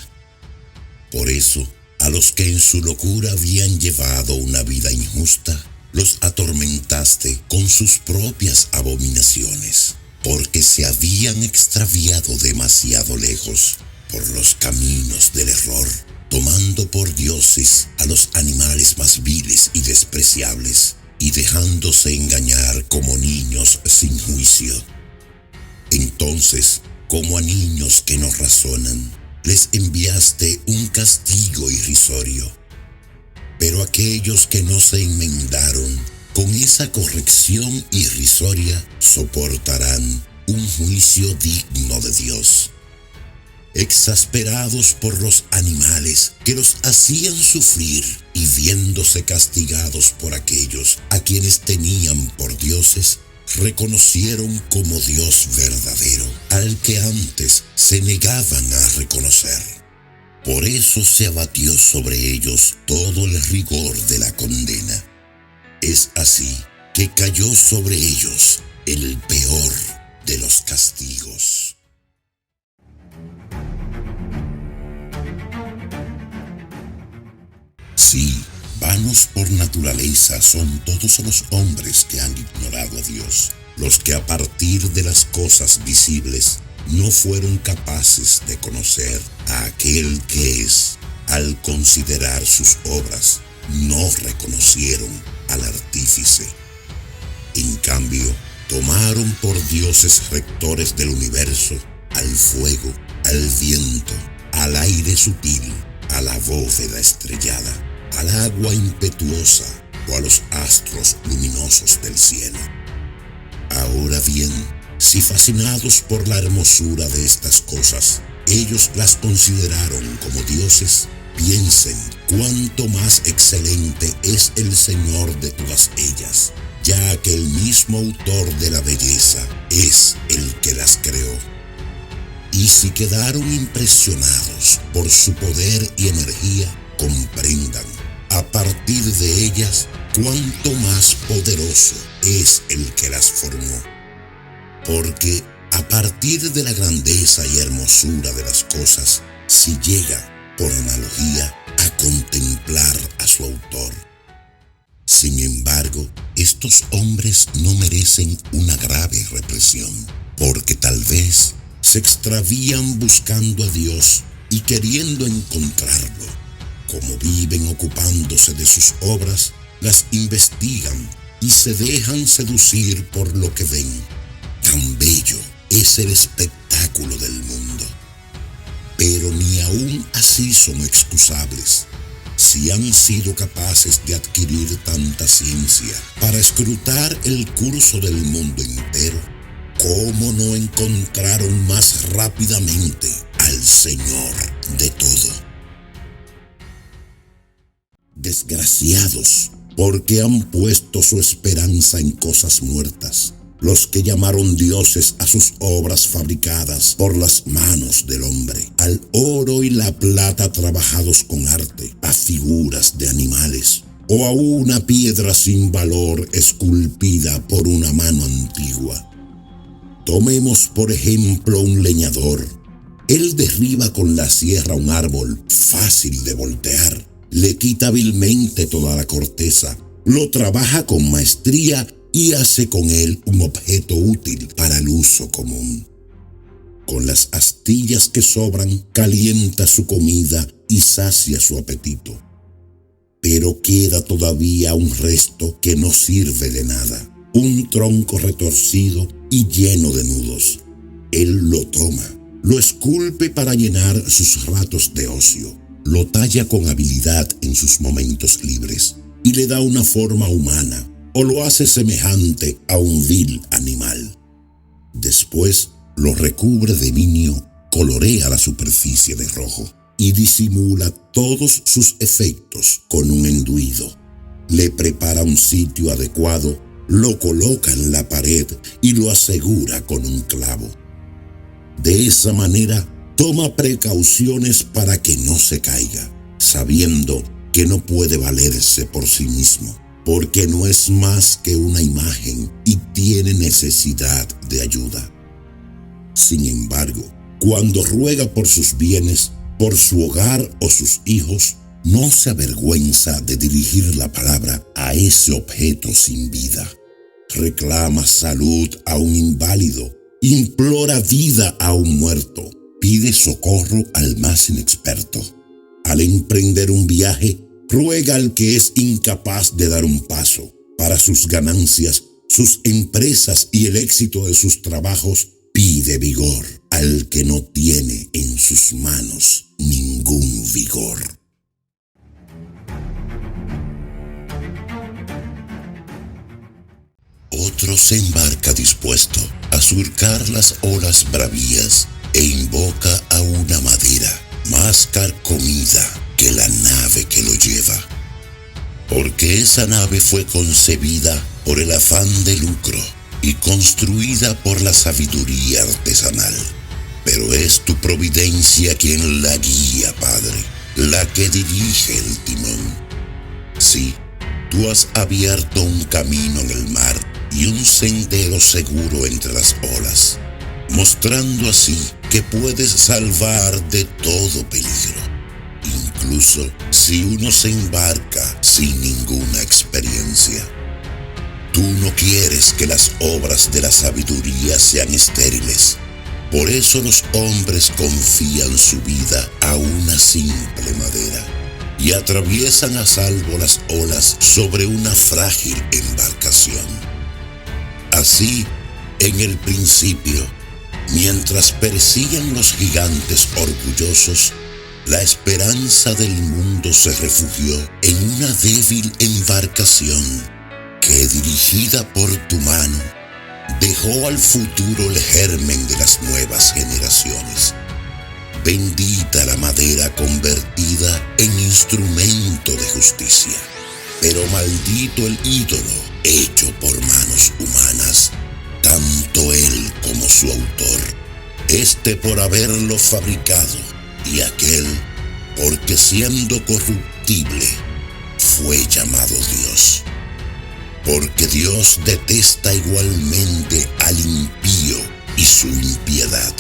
Por eso, a los que en su locura habían llevado una vida injusta, los atormentaste con sus propias abominaciones, porque se habían extraviado demasiado lejos por los caminos del error, tomando por dioses a los animales más viles y despreciables, y dejándose engañar como niños sin juicio. Entonces, como a niños que no razonan, les enviaste un castigo irrisorio. Pero aquellos que no se enmendaron, con esa corrección irrisoria soportarán un juicio digno de Dios. Exasperados por los animales que los hacían sufrir y viéndose castigados por aquellos a quienes tenían por dioses, reconocieron como Dios verdadero al que antes se negaban a reconocer. Por eso se abatió sobre ellos todo el rigor de la condena. Es así que cayó sobre ellos el peor de los castigos. Sí, vanos por naturaleza son todos los hombres que han ignorado a Dios, los que a partir de las cosas visibles no fueron capaces de conocer a aquel que es. Al considerar sus obras, no reconocieron al artífice. En cambio, tomaron por dioses rectores del universo al fuego, al viento, al aire sutil, a la bóveda estrellada, al agua impetuosa o a los astros luminosos del cielo. Ahora bien, si fascinados por la hermosura de estas cosas, ellos las consideraron como dioses, piensen cuánto más excelente es el Señor de todas ellas, ya que el mismo autor de la belleza es el que las creó. Y si quedaron impresionados por su poder y energía, comprendan, a partir de ellas, cuánto más poderoso es el que las formó. Porque a partir de la grandeza y hermosura de las cosas, se llega, por analogía, a contemplar a su autor. Sin embargo, estos hombres no merecen una grave represión, porque tal vez se extravían buscando a Dios y queriendo encontrarlo, como viven ocupándose de sus obras, las investigan y se dejan seducir por lo que ven. Tan bello es el espectáculo del mundo. Pero ni aún así son excusables. Si han sido capaces de adquirir tanta ciencia para escrutar el curso del mundo entero, ¿cómo no encontraron más rápidamente al Señor de todo? Desgraciados, porque han puesto su esperanza en cosas muertas, los que llamaron dioses a sus obras fabricadas por las manos del hombre, al oro y la plata trabajados con arte, a figuras de animales, o a una piedra sin valor esculpida por una mano antigua. Tomemos por ejemplo un leñador. Él derriba con la sierra un árbol fácil de voltear, le quita hábilmente toda la corteza, lo trabaja con maestría y hace con él un objeto útil para el uso común. Con las astillas que sobran, calienta su comida y sacia su apetito. Pero queda todavía un resto que no sirve de nada, un tronco retorcido y lleno de nudos. Él lo toma, lo esculpe para llenar sus ratos de ocio, lo talla con habilidad en sus momentos libres y le da una forma humana, o lo hace semejante a un vil animal. Después lo recubre de niño, colorea la superficie de rojo y disimula todos sus efectos con un enduido. Le prepara un sitio adecuado, lo coloca en la pared y lo asegura con un clavo. De esa manera toma precauciones para que no se caiga, sabiendo que no puede valerse por sí mismo, porque no es más que una imagen y tiene necesidad de ayuda. Sin embargo, cuando ruega por sus bienes, por su hogar o sus hijos, no se avergüenza de dirigir la palabra a ese objeto sin vida. Reclama salud a un inválido, implora vida a un muerto, pide socorro al más inexperto. Al emprender un viaje, ruega al que es incapaz de dar un paso. Para sus ganancias, sus empresas y el éxito de sus trabajos, pide vigor al que no tiene en sus manos ningún vigor. Otro se embarca dispuesto a surcar las olas bravías e invoca a una madera más carcomida que la nave que lo lleva, porque esa nave fue concebida por el afán de lucro y construida por la sabiduría artesanal. Pero es tu providencia quien la guía, Padre, la que dirige el timón. Sí, tú has abierto un camino en el mar y un sendero seguro entre las olas, mostrando así que puedes salvar de todo peligro, incluso si uno se embarca sin ninguna experiencia. Tú no quieres que las obras de la sabiduría sean estériles. Por eso los hombres confían su vida a una simple madera y atraviesan a salvo las olas sobre una frágil embarcación. Así, en el principio, mientras persiguen los gigantes orgullosos, la esperanza del mundo se refugió en una débil embarcación que, dirigida por tu mano, dejó al futuro el germen de las nuevas generaciones. Bendita la madera convertida en instrumento de justicia, pero maldito el ídolo hecho por manos humanas, tanto él como su autor, este por haberlo fabricado y aquel porque siendo corruptible fue llamado Dios. Porque Dios detesta igualmente al impío y su impiedad,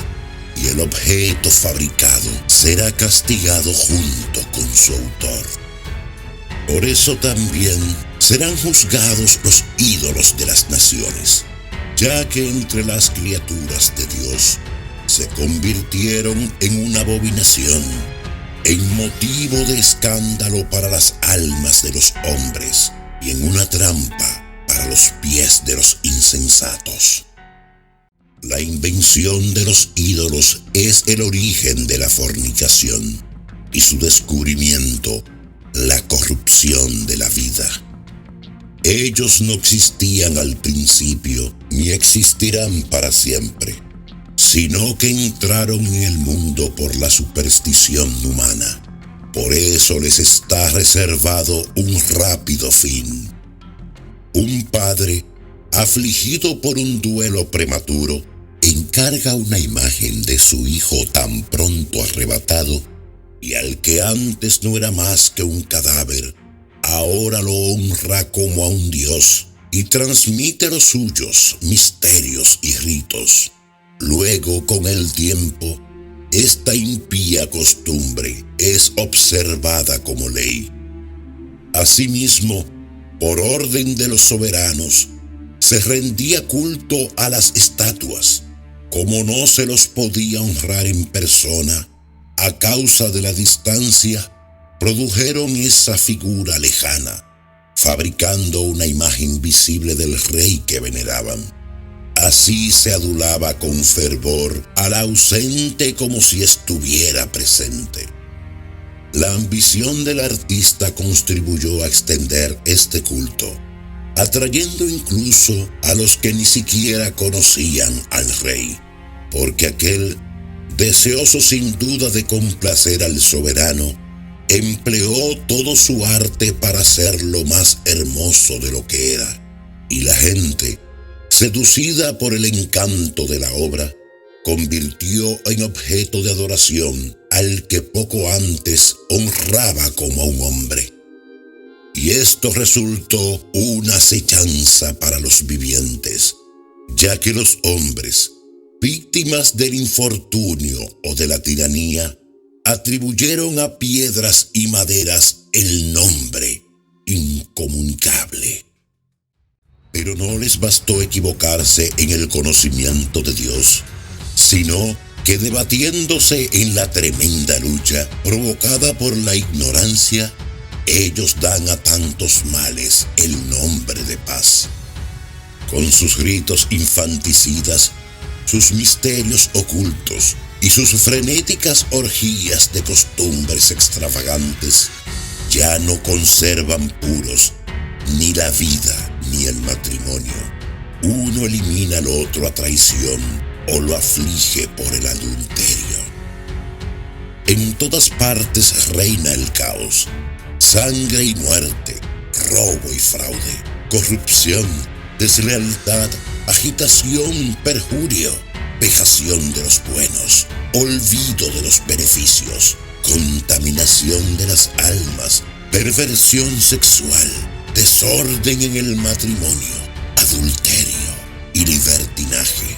y el objeto fabricado será castigado junto con su autor. Por eso también serán juzgados los ídolos de las naciones, ya que entre las criaturas de Dios se convirtieron en una abominación, en motivo de escándalo para las almas de los hombres y en una trampa para los pies de los insensatos. La invención de los ídolos es el origen de la fornicación y su descubrimiento, la corrupción de la vida. Ellos no existían al principio ni existirán para siempre, sino que entraron en el mundo por la superstición humana. Por eso les está reservado un rápido fin. Un padre, afligido por un duelo prematuro, encarga una imagen de su hijo tan pronto arrebatado, y al que antes no era más que un cadáver, ahora lo honra como a un dios y transmite los suyos misterios y ritos. Luego, con el tiempo, esta impía costumbre es observada como ley. Asimismo, por orden de los soberanos, se rendía culto a las estatuas, como no se los podía honrar en persona. A causa de la distancia, produjeron esa figura lejana, fabricando una imagen visible del rey que veneraban. Así se adulaba con fervor al ausente como si estuviera presente. La ambición del artista contribuyó a extender este culto, atrayendo incluso a los que ni siquiera conocían al rey, porque aquel, deseoso sin duda de complacer al soberano, empleó todo su arte para hacerlo más hermoso de lo que era, y la gente, seducida por el encanto de la obra, convirtió en objeto de adoración al que poco antes honraba como a un hombre. Y esto resultó una acechanza para los vivientes, ya que los hombres, víctimas del infortunio o de la tiranía, atribuyeron a piedras y maderas el nombre incomunicable. Pero no les bastó equivocarse en el conocimiento de Dios, sino que debatiéndose en la tremenda lucha provocada por la ignorancia, ellos dan a tantos males el nombre de paz. Con sus ritos infanticidas, sus misterios ocultos y sus frenéticas orgías de costumbres extravagantes, ya no conservan puros ni la vida ni el matrimonio. Uno elimina al otro a traición o lo aflige por el adulterio. En todas partes reina el caos, sangre y muerte, robo y fraude, corrupción, deslealtad, agitación, perjurio, vejación de los buenos, olvido de los beneficios, contaminación de las almas, perversión sexual, desorden en el matrimonio, adulterio y libertinaje.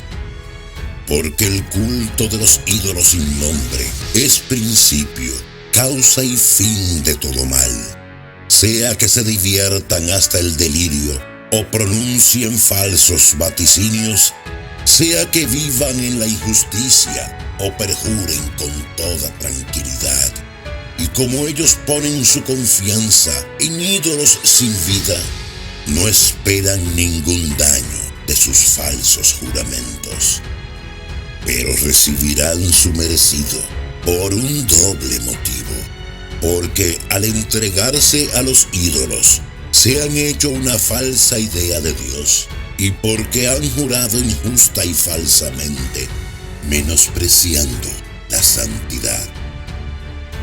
Porque el culto de los ídolos sin nombre es principio, causa y fin de todo mal, sea que se diviertan hasta el delirio o pronuncien falsos vaticinios, sea que vivan en la injusticia o perjuren con toda tranquilidad. Y como ellos ponen su confianza en ídolos sin vida, no esperan ningún daño de sus falsos juramentos, pero recibirán su merecido por un doble motivo, porque al entregarse a los ídolos se han hecho una falsa idea de Dios, y porque han jurado injusta y falsamente, menospreciando la santidad.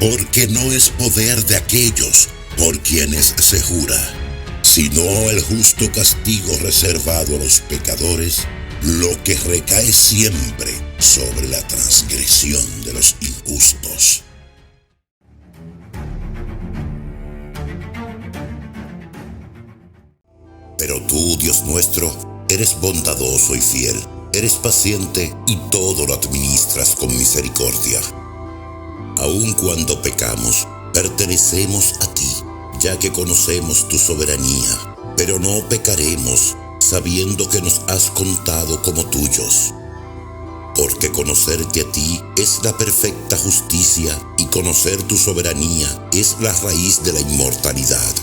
Porque no es poder de aquellos por quienes se jura, sino el justo castigo reservado a los pecadores, lo que recae siempre sobre la transgresión de los injustos. Pero tú, Dios nuestro, eres bondadoso y fiel, eres paciente y todo lo administras con misericordia. Aun cuando pecamos, pertenecemos a ti, ya que conocemos tu soberanía, pero no pecaremos, sabiendo que nos has contado como tuyos. Porque conocerte a ti es la perfecta justicia y conocer tu soberanía es la raíz de la inmortalidad.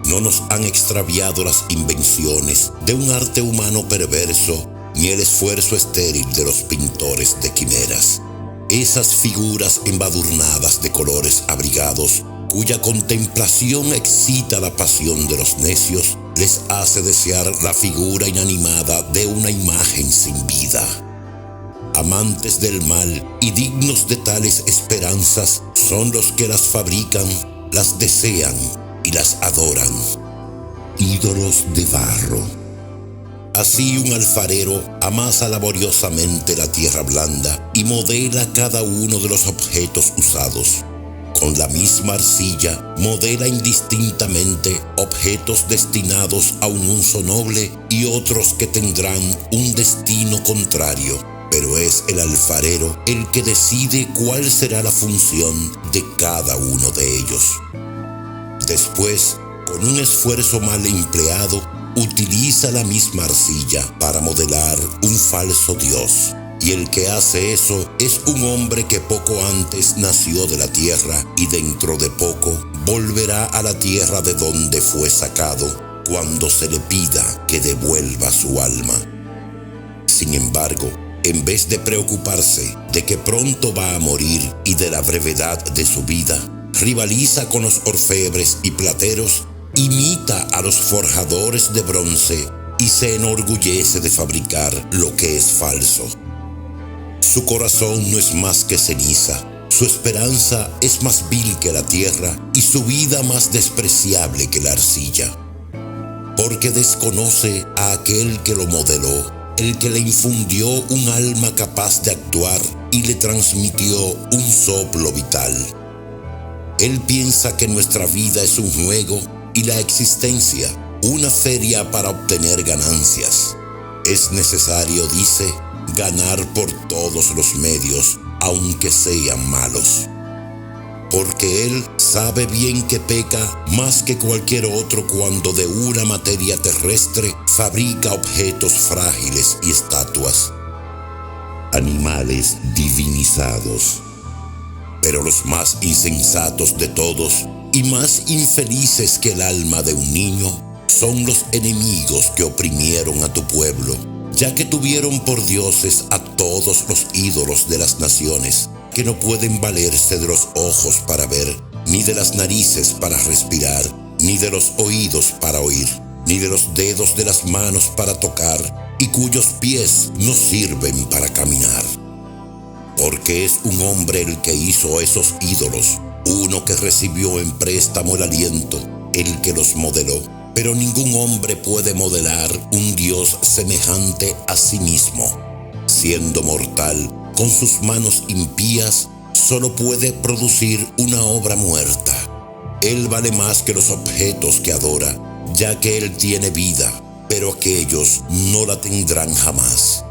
No nos han extraviado las invenciones de un arte humano perverso, ni el esfuerzo estéril de los pintores de quimeras. Esas figuras embadurnadas de colores abrigados, cuya contemplación excita la pasión de los necios, les hace desear la figura inanimada de una imagen sin vida. Amantes del mal y dignos de tales esperanzas son los que las fabrican, las desean y las adoran. Ídolos de barro. Así un alfarero amasa laboriosamente la tierra blanda y modela cada uno de los objetos usados. Con la misma arcilla modela indistintamente objetos destinados a un uso noble y otros que tendrán un destino contrario, pero es el alfarero el que decide cuál será la función de cada uno de ellos. Después, con un esfuerzo mal empleado, utiliza la misma arcilla para modelar un falso Dios. Y el que hace eso es un hombre que poco antes nació de la tierra y dentro de poco volverá a la tierra de donde fue sacado cuando se le pida que devuelva su alma. Sin embargo, en vez de preocuparse de que pronto va a morir y de la brevedad de su vida, rivaliza con los orfebres y plateros, imita a los forjadores de bronce y se enorgullece de fabricar lo que es falso. Su corazón no es más que ceniza, su esperanza es más vil que la tierra y su vida más despreciable que la arcilla. Porque desconoce a aquel que lo modeló, el que le infundió un alma capaz de actuar y le transmitió un soplo vital. Él piensa que nuestra vida es un juego y la existencia una feria para obtener ganancias. Es necesario, dice, ganar por todos los medios, aunque sean malos. Porque él sabe bien que peca más que cualquier otro cuando de una materia terrestre fabrica objetos frágiles y estatuas, animales divinizados. Pero los más insensatos de todos y más infelices que el alma de un niño son los enemigos que oprimieron a tu pueblo, ya que tuvieron por dioses a todos los ídolos de las naciones, que no pueden valerse de los ojos para ver, ni de las narices para respirar, ni de los oídos para oír, ni de los dedos de las manos para tocar, y cuyos pies no sirven para caminar. Porque es un hombre el que hizo esos ídolos, uno que recibió en préstamo el aliento, el que los modeló. Pero ningún hombre puede modelar un Dios semejante a sí mismo. Siendo mortal, con sus manos impías, solo puede producir una obra muerta. Él vale más que los objetos que adora, ya que él tiene vida, pero aquellos no la tendrán jamás.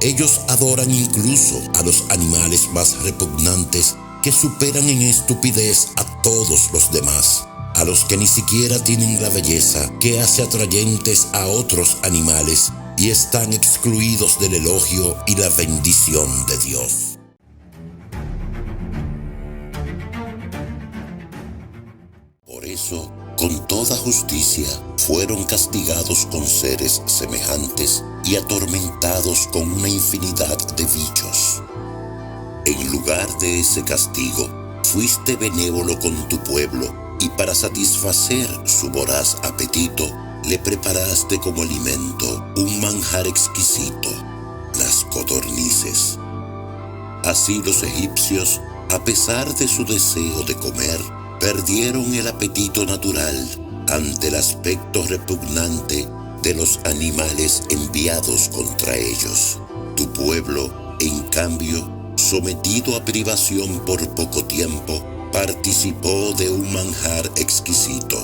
Ellos adoran incluso a los animales más repugnantes que superan en estupidez a todos los demás, a los que ni siquiera tienen la belleza que hace atrayentes a otros animales y están excluidos del elogio y la bendición de Dios. Por eso, con toda justicia, fueron castigados con seres semejantes y atormentados con una infinidad de bichos. En lugar de ese castigo, fuiste benévolo con tu pueblo, y para satisfacer su voraz apetito, le preparaste como alimento un manjar exquisito, las codornices. Así los egipcios, a pesar de su deseo de comer, perdieron el apetito natural ante el aspecto repugnante de los animales enviados contra ellos. Tu pueblo, en cambio, sometido a privación por poco tiempo, participó de un manjar exquisito,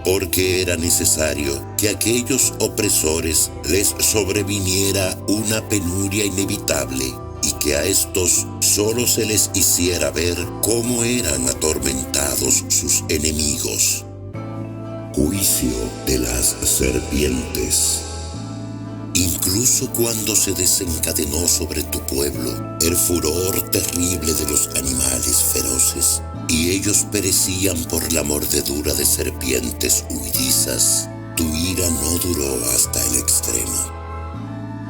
porque era necesario que a aquellos opresores les sobreviniera una penuria inevitable y que a estos solo se les hiciera ver cómo eran atormentados sus enemigos. Juicio de las serpientes. incluso cuando se desencadenó sobre tu pueblo el furor terrible de los animales feroces, y ellos perecían por la mordedura de serpientes huidizas, tu ira no duró hasta el extremo.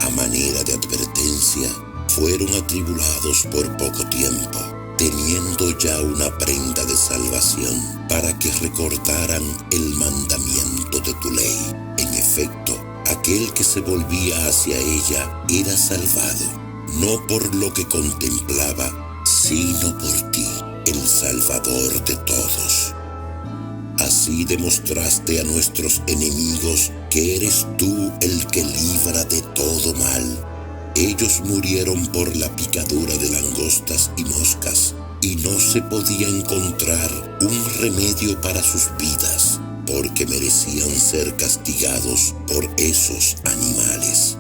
A manera de advertencia, fueron atribulados por poco tiempo, teniendo ya una prenda de salvación para que recordaran el mandamiento de tu ley. En efecto, aquel que se volvía hacia ella era salvado, no por lo que contemplaba, sino por ti, el Salvador de todos. Así demostraste a nuestros enemigos que eres tú el que libra de todo mal. Ellos murieron por la picadura de langostas y moscas, y no se podía encontrar un remedio para sus vidas, porque merecían ser castigados por esos animales.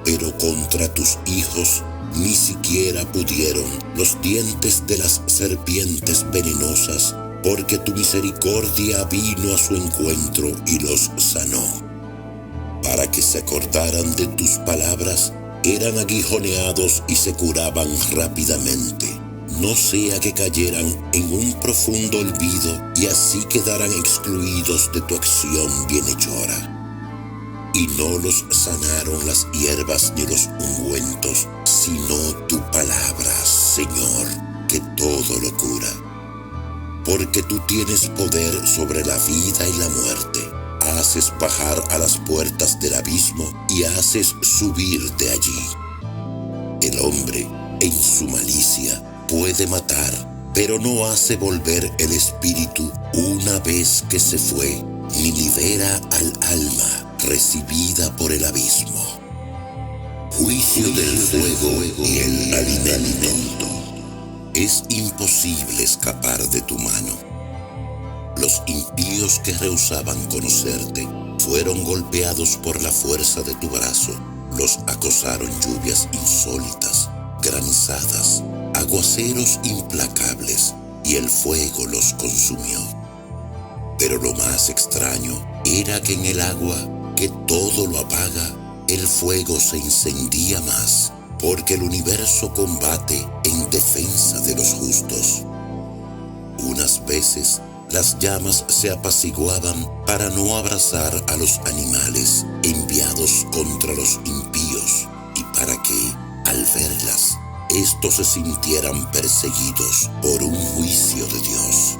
Pero contra tus hijos ni siquiera pudieron los dientes de las serpientes venenosas, porque tu misericordia vino a su encuentro y los sanó. Para que se acordaran de tus palabras, eran aguijoneados y se curaban rápidamente, no sea que cayeran en un profundo olvido y así quedaran excluidos de tu acción bienhechora. Y no los sanaron las hierbas ni los ungüentos, sino tu palabra, Señor, que todo lo cura. Porque tú tienes poder sobre la vida y la muerte. Haces bajar a las puertas del abismo y haces subir de allí. El hombre, en su malicia, puede matar, pero no hace volver el espíritu una vez que se fue, ni libera al alma recibida por el abismo. Juicio del fuego y el alimento. Es imposible escapar de tu mano. Los impíos que rehusaban conocerte fueron golpeados por la fuerza de tu brazo. Los acosaron lluvias insólitas, granizadas, aguaceros implacables, y el fuego los consumió. Pero lo más extraño era que en el agua, que todo lo apaga, el fuego se encendía más, porque el universo combate en defensa de los justos. Unas veces las llamas se apaciguaban para no abrazar a los animales enviados contra los impíos, y para que, al verlas, estos se sintieran perseguidos por un juicio de Dios.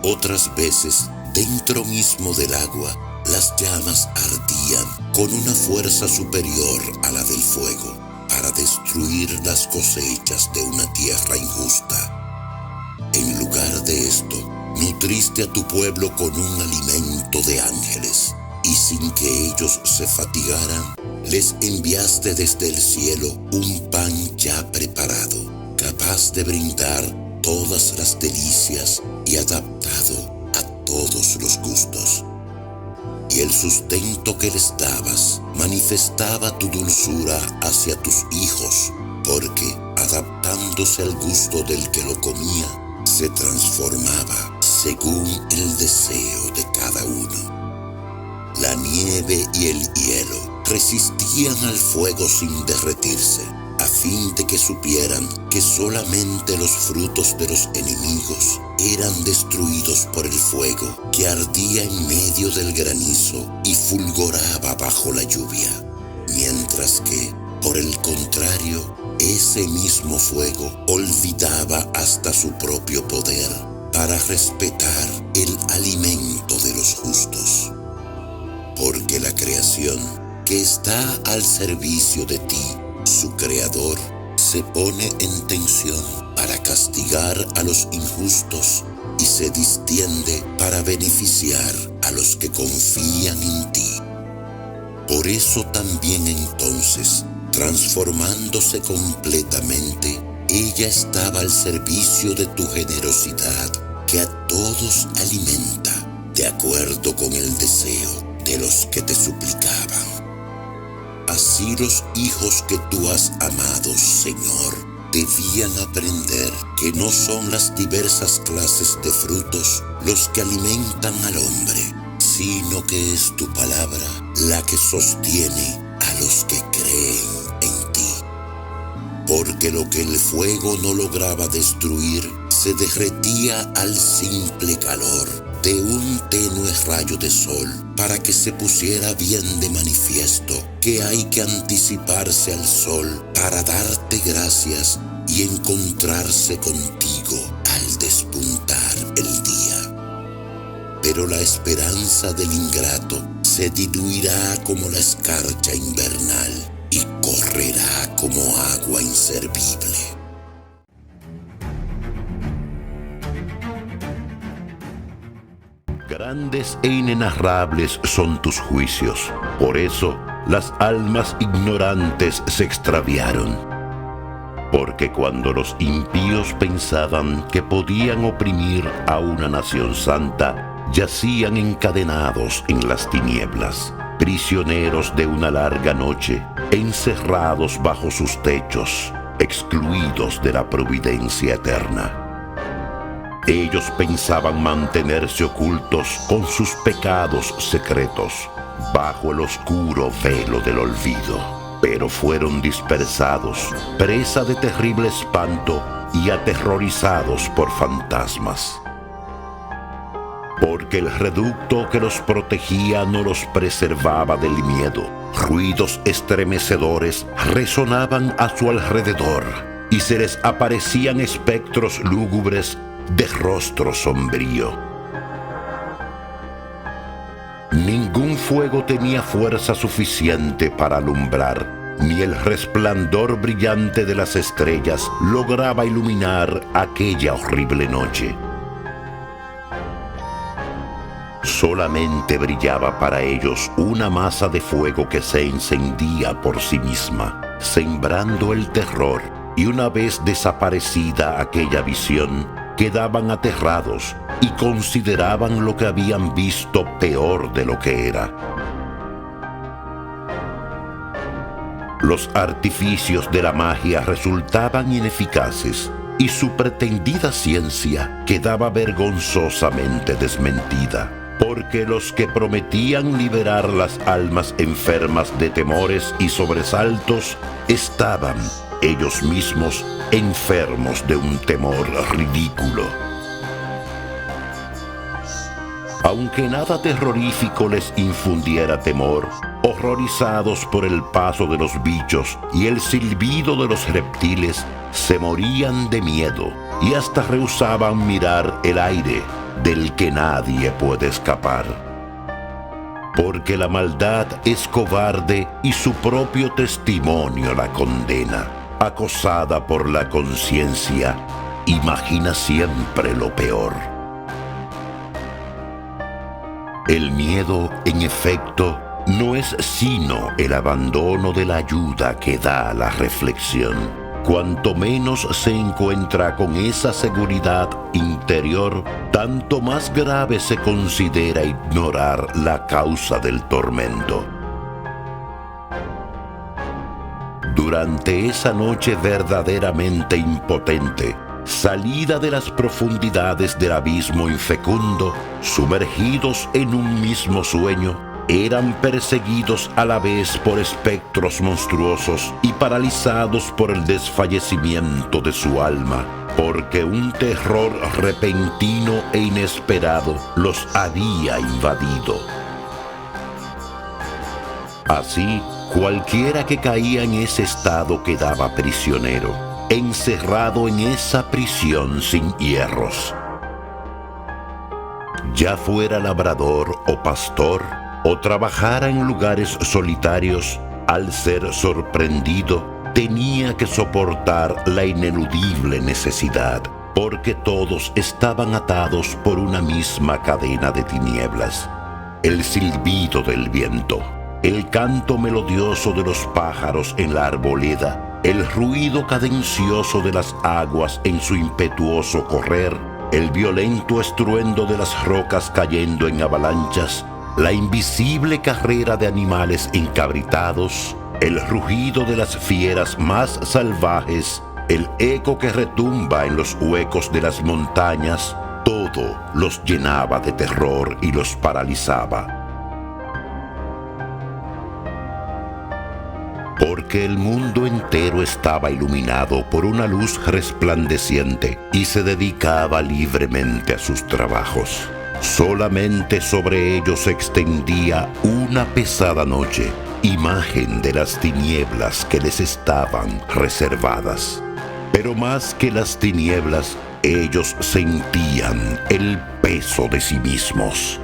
Otras veces, dentro mismo del agua, las llamas ardían con una fuerza superior a la del fuego, para destruir las cosechas de una tierra injusta. En lugar de esto, nutriste a tu pueblo con un alimento de ángeles, y sin que ellos se fatigaran, les enviaste desde el cielo un pan ya preparado, capaz de brindar todas las delicias y adaptado a todos los gustos. Y el sustento que les dabas manifestaba tu dulzura hacia tus hijos, porque, adaptándose al gusto del que lo comía, se transformaba según el deseo de cada uno. La nieve y el hielo resistían al fuego sin derretirse, a fin de que supieran que solamente los frutos de los enemigos eran destruidos por el fuego que ardía en medio del granizo y fulgoraba bajo la lluvia, mientras que, por el contrario, ese mismo fuego olvidaba hasta su propio poder para respetar el alimento de los justos. Porque la creación, que está al servicio de ti, su creador, se pone en tensión para castigar a los injustos y se distiende para beneficiar a los que confían en ti. Por eso también entonces, transformándose completamente, ella estaba al servicio de tu generosidad, que a todos alimenta, de acuerdo con el deseo de los que te suplicaban. Así los hijos que tú has amado, Señor, debían aprender que no son las diversas clases de frutos los que alimentan al hombre, sino que es tu palabra la que sostiene a los que creen en ti. Porque lo que el fuego no lograba destruir se derretía al simple calor de un tenue rayo de sol, para que se pusiera bien de manifiesto que hay que anticiparse al sol para darte gracias y encontrarse contigo al despuntar el día. Pero la esperanza del ingrato se diluirá como la escarcha invernal y correrá como agua inservible. Grandes e inenarrables son tus juicios, por eso las almas ignorantes se extraviaron. Porque cuando los impíos pensaban que podían oprimir a una nación santa, yacían encadenados en las tinieblas, prisioneros de una larga noche, encerrados bajo sus techos, excluidos de la providencia eterna. Ellos pensaban mantenerse ocultos con sus pecados secretos, bajo el oscuro velo del olvido, pero fueron dispersados, presa de terrible espanto y aterrorizados por fantasmas. Porque el reducto que los protegía no los preservaba del miedo. Ruidos estremecedores resonaban a su alrededor y se les aparecían espectros lúgubres de rostro sombrío. Ningún fuego tenía fuerza suficiente para alumbrar, ni el resplandor brillante de las estrellas lograba iluminar aquella horrible noche. Solamente brillaba para ellos una masa de fuego que se encendía por sí misma, sembrando el terror, y una vez desaparecida aquella visión, quedaban aterrados y consideraban lo que habían visto peor de lo que era. Los artificios de la magia resultaban ineficaces y su pretendida ciencia quedaba vergonzosamente desmentida, porque los que prometían liberar las almas enfermas de temores y sobresaltos estaban ellos mismos enfermos de un temor ridículo. Aunque nada terrorífico les infundiera temor, horrorizados por el paso de los bichos y el silbido de los reptiles, se morían de miedo y hasta rehusaban mirar el aire del que nadie puede escapar. Porque la maldad es cobarde y su propio testimonio la condena. Acosada por la conciencia, imagina siempre lo peor. El miedo, en efecto, no es sino el abandono de la ayuda que da la reflexión. Cuanto menos se encuentra con esa seguridad interior, tanto más grave se considera ignorar la causa del tormento. Durante esa noche verdaderamente impotente, salida de las profundidades del abismo infecundo, sumergidos en un mismo sueño, eran perseguidos a la vez por espectros monstruosos y paralizados por el desfallecimiento de su alma, porque un terror repentino e inesperado los había invadido. Así, cualquiera que caía en ese estado quedaba prisionero, encerrado en esa prisión sin hierros. Ya fuera labrador o pastor, o trabajara en lugares solitarios, al ser sorprendido, tenía que soportar la ineludible necesidad, porque todos estaban atados por una misma cadena de tinieblas. El silbido del viento, el canto melodioso de los pájaros en la arboleda, el ruido cadencioso de las aguas en su impetuoso correr, el violento estruendo de las rocas cayendo en avalanchas, la invisible carrera de animales encabritados, el rugido de las fieras más salvajes, el eco que retumba en los huecos de las montañas, todo los llenaba de terror y los paralizaba. porque el mundo entero estaba iluminado por una luz resplandeciente y se dedicaba libremente a sus trabajos. Solamente sobre ellos se extendía una pesada noche, imagen de las tinieblas que les estaban reservadas. Pero más que las tinieblas, ellos sentían el peso de sí mismos.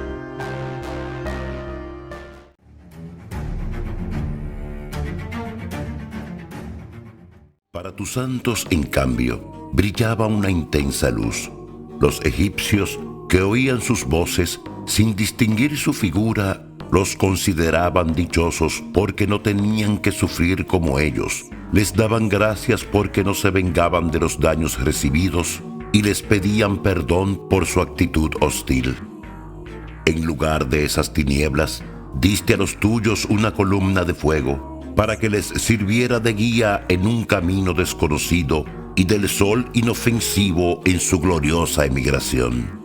Para tus santos, en cambio, brillaba una intensa luz. Los egipcios, que oían sus voces, sin distinguir su figura, los consideraban dichosos porque no tenían que sufrir como ellos. Les daban gracias porque no se vengaban de los daños recibidos y les pedían perdón por su actitud hostil. En lugar de esas tinieblas, diste a los tuyos una columna de fuego, para que les sirviera de guía en un camino desconocido y del sol inofensivo en su gloriosa emigración.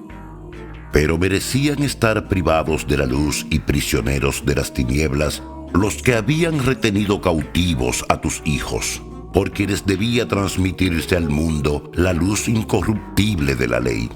Pero merecían estar privados de la luz y prisioneros de las tinieblas los que habían retenido cautivos a tus hijos, por quienes debía transmitirse al mundo la luz incorruptible de la ley.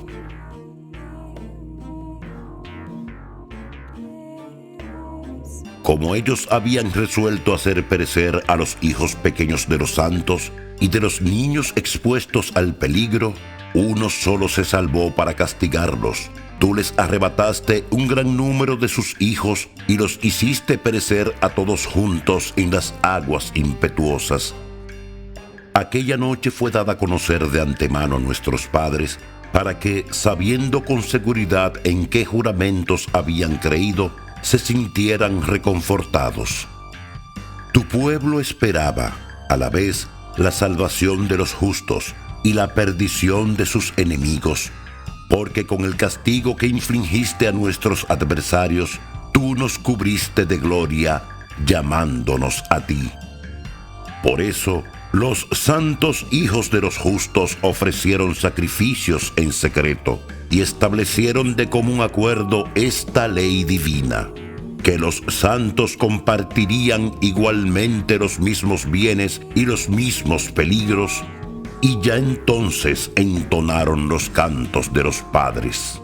Como ellos habían resuelto hacer perecer a los hijos pequeños de los santos y de los niños expuestos al peligro, uno solo se salvó para castigarlos. Tú les arrebataste un gran número de sus hijos y los hiciste perecer a todos juntos en las aguas impetuosas. Aquella noche fue dada a conocer de antemano a nuestros padres, para que, sabiendo con seguridad en qué juramentos habían creído, se sintieran reconfortados. Tu pueblo esperaba, a la vez, la salvación de los justos y la perdición de sus enemigos, porque con el castigo que infligiste a nuestros adversarios, tú nos cubriste de gloria, llamándonos a ti. Por eso, los santos hijos de los justos ofrecieron sacrificios en secreto y establecieron de común acuerdo esta ley divina, que los santos compartirían igualmente los mismos bienes y los mismos peligros, y ya entonces entonaron los cantos de los padres.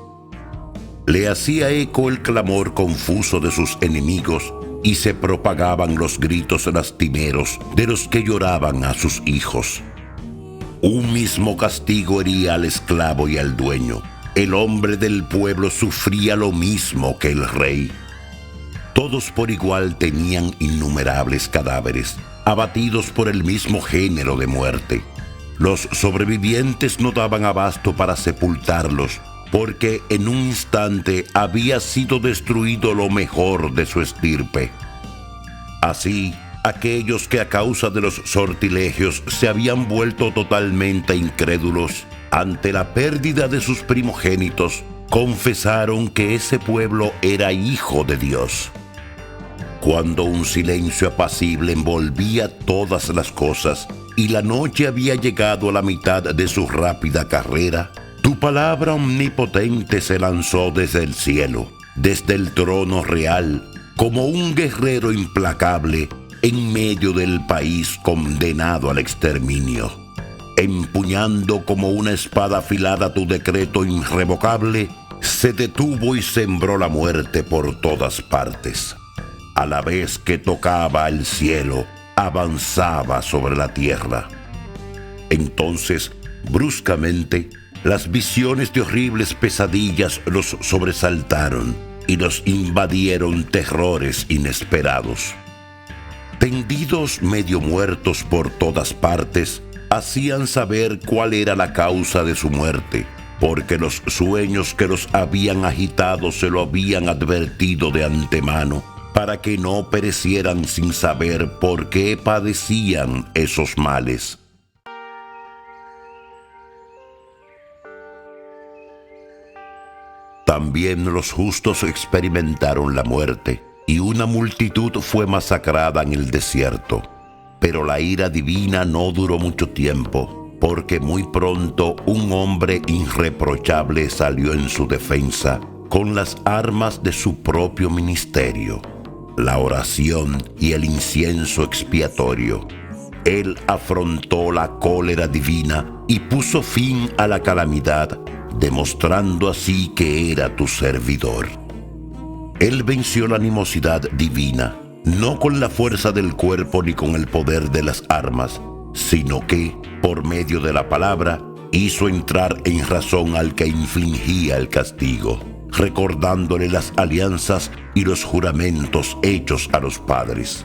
Le hacía eco el clamor confuso de sus enemigos, y se propagaban los gritos lastimeros de los que lloraban a sus hijos. Un mismo castigo hería al esclavo y al dueño. El hombre del pueblo sufría lo mismo que el rey. Todos por igual tenían innumerables cadáveres, abatidos por el mismo género de muerte. Los sobrevivientes no daban abasto para sepultarlos, porque en un instante había sido destruido lo mejor de su estirpe. Así, aquellos que a causa de los sortilegios se habían vuelto totalmente incrédulos ante la pérdida de sus primogénitos, confesaron que ese pueblo era hijo de Dios. Cuando un silencio apacible envolvía todas las cosas y la noche había llegado a la mitad de su rápida carrera, tu palabra omnipotente se lanzó desde el cielo, desde el trono real, como un guerrero implacable en medio del país condenado al exterminio. Empuñando como una espada afilada tu decreto irrevocable, se detuvo y sembró la muerte por todas partes. A la vez que tocaba el cielo, avanzaba sobre la tierra. Entonces, bruscamente, las visiones de horribles pesadillas los sobresaltaron y los invadieron terrores inesperados. Tendidos medio muertos por todas partes, hacían saber cuál era la causa de su muerte, porque los sueños que los habían agitado se lo habían advertido de antemano, para que no perecieran sin saber por qué padecían esos males. También los justos experimentaron la muerte, y una multitud fue masacrada en el desierto. Pero la ira divina no duró mucho tiempo, porque muy pronto un hombre irreprochable salió en su defensa con las armas de su propio ministerio. la oración y el incienso expiatorio. Él afrontó la cólera divina y puso fin a la calamidad, demostrando así que era tu servidor. Él venció la animosidad divina, no con la fuerza del cuerpo ni con el poder de las armas, sino que, por medio de la palabra, hizo entrar en razón al que infligía el castigo, recordándole las alianzas y los juramentos hechos a los padres.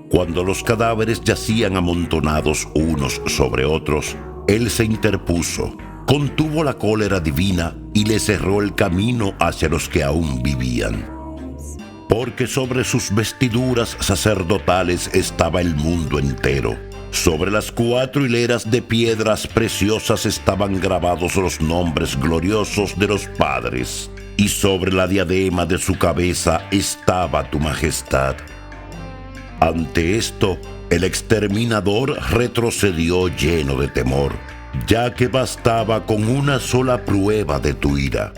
Cuando los cadáveres yacían amontonados unos sobre otros, Él se interpuso, contuvo la cólera divina y le cerró el camino hacia los que aún vivían. Porque sobre sus vestiduras sacerdotales estaba el mundo entero. Sobre las 4 hileras de piedras preciosas estaban grabados los nombres gloriosos de los padres, y sobre la diadema de su cabeza estaba tu majestad. Ante esto, el exterminador retrocedió lleno de temor, ya que bastaba con una sola prueba de tu ira.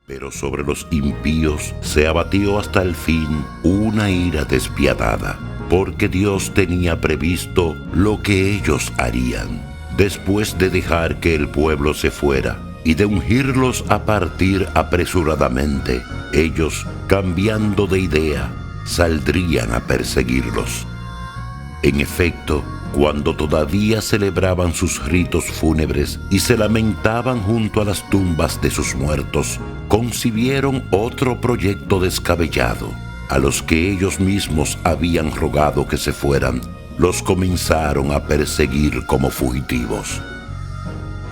Pero sobre los impíos se abatió hasta el fin una ira despiadada, porque Dios tenía previsto lo que ellos harían, después de dejar que el pueblo se fuera y de ungirlos a partir apresuradamente. Ellos, cambiando de idea, saldrían a perseguirlos. En efecto, cuando todavía celebraban sus ritos fúnebres y se lamentaban junto a las tumbas de sus muertos, concibieron otro proyecto descabellado. A los que ellos mismos habían rogado que se fueran, los comenzaron a perseguir como fugitivos.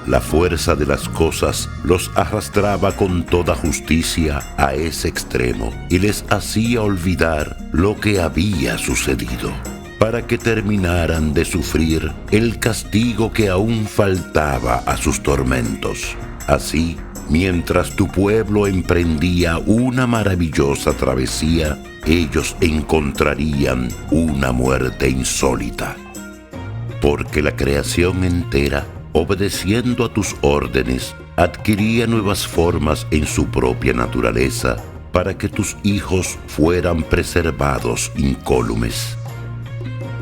La fuerza de las cosas los arrastraba con toda justicia a ese extremo y les hacía olvidar lo que había sucedido, para que terminaran de sufrir el castigo que aún faltaba a sus tormentos. Así, mientras tu pueblo emprendía una maravillosa travesía, ellos encontrarían una muerte insólita. Porque la creación entera, obedeciendo a tus órdenes, adquiría nuevas formas en su propia naturaleza, para que tus hijos fueran preservados incólumes.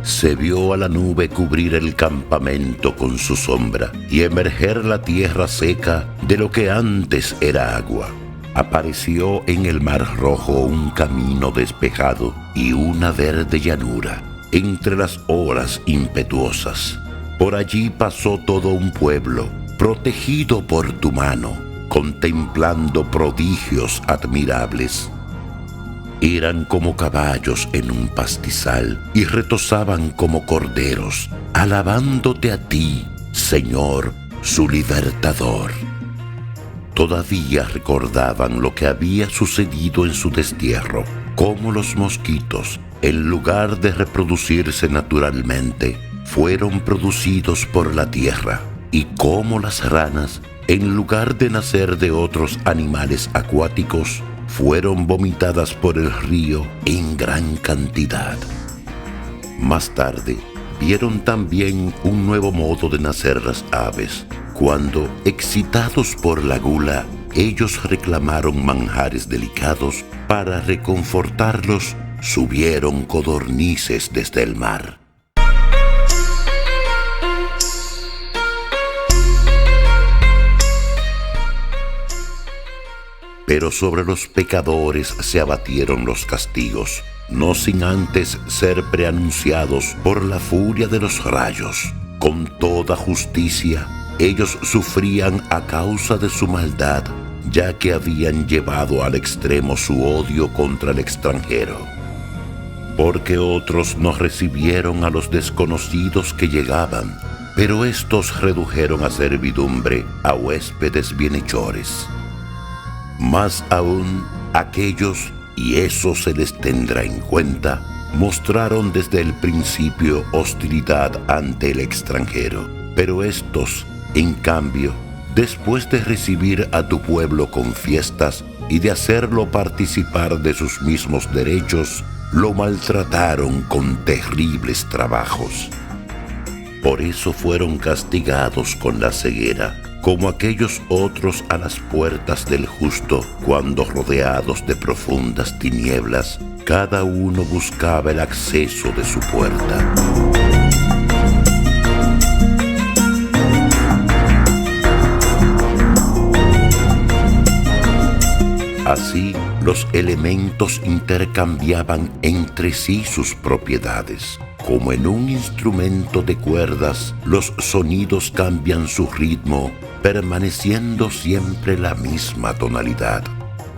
Se vio a la nube cubrir el campamento con su sombra y emerger la tierra seca de lo que antes era agua. Apareció en el mar rojo un camino despejado y una verde llanura entre las olas impetuosas. Por allí pasó todo un pueblo, protegido por tu mano, contemplando prodigios admirables. Eran como caballos en un pastizal y retozaban como corderos, alabándote a ti, Señor, su libertador. Todavía recordaban lo que había sucedido en su destierro, cómo los mosquitos, en lugar de reproducirse naturalmente, fueron producidos por la tierra, y cómo las ranas, en lugar de nacer de otros animales acuáticos, fueron vomitadas por el río en gran cantidad. Más tarde, vieron también un nuevo modo de nacer las aves, cuando, excitados por la gula, ellos reclamaron manjares delicados. Para reconfortarlos, subieron codornices desde el mar. Pero sobre los pecadores se abatieron los castigos, no sin antes ser preanunciados por la furia de los rayos. Con toda justicia, ellos sufrían a causa de su maldad, ya que habían llevado al extremo su odio contra el extranjero. Porque otros no recibieron a los desconocidos que llegaban, pero estos redujeron a servidumbre a huéspedes bienhechores. Más aún, aquellos, y eso se les tendrá en cuenta, mostraron desde el principio hostilidad ante el extranjero. Pero estos, en cambio, después de recibir a tu pueblo con fiestas y de hacerlo participar de sus mismos derechos, lo maltrataron con terribles trabajos. Por eso fueron castigados con la ceguera, como aquellos otros a las puertas del justo, cuando rodeados de profundas tinieblas, cada uno buscaba el acceso de su puerta. Así, los elementos intercambiaban entre sí sus propiedades. Como en un instrumento de cuerdas, los sonidos cambian su ritmo, permaneciendo siempre la misma tonalidad.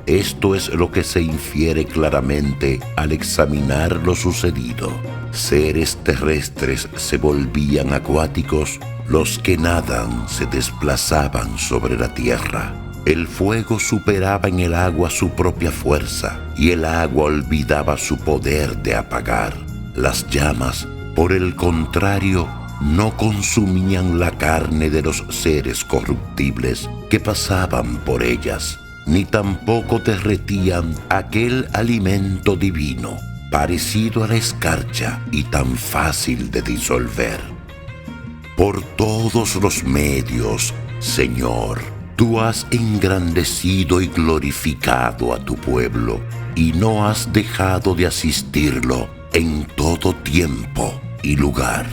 Esto es lo que se infiere claramente al examinar lo sucedido. Seres terrestres se volvían acuáticos, los que nadan se desplazaban sobre la tierra. El fuego superaba en el agua su propia fuerza, y el agua olvidaba su poder de apagar. Las llamas, por el contrario, no consumían la carne de los seres corruptibles que pasaban por ellas, ni tampoco derretían aquel alimento divino, parecido a la escarcha y tan fácil de disolver. Por todos los medios, Señor, tú has engrandecido y glorificado a tu pueblo, y no has dejado de asistirlo en todo tiempo y lugar.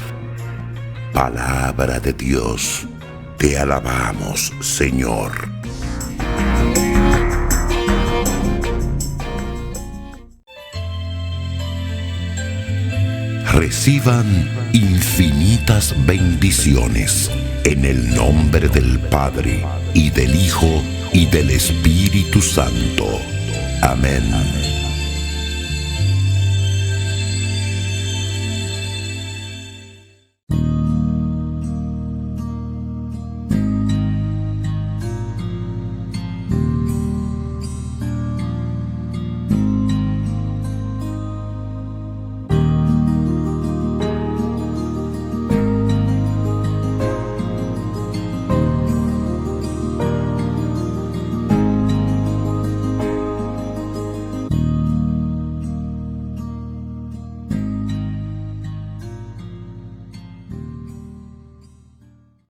Palabra de Dios, te alabamos, Señor. Reciban infinitas bendiciones en el nombre del Padre, y del Hijo, y del Espíritu Santo. Amén.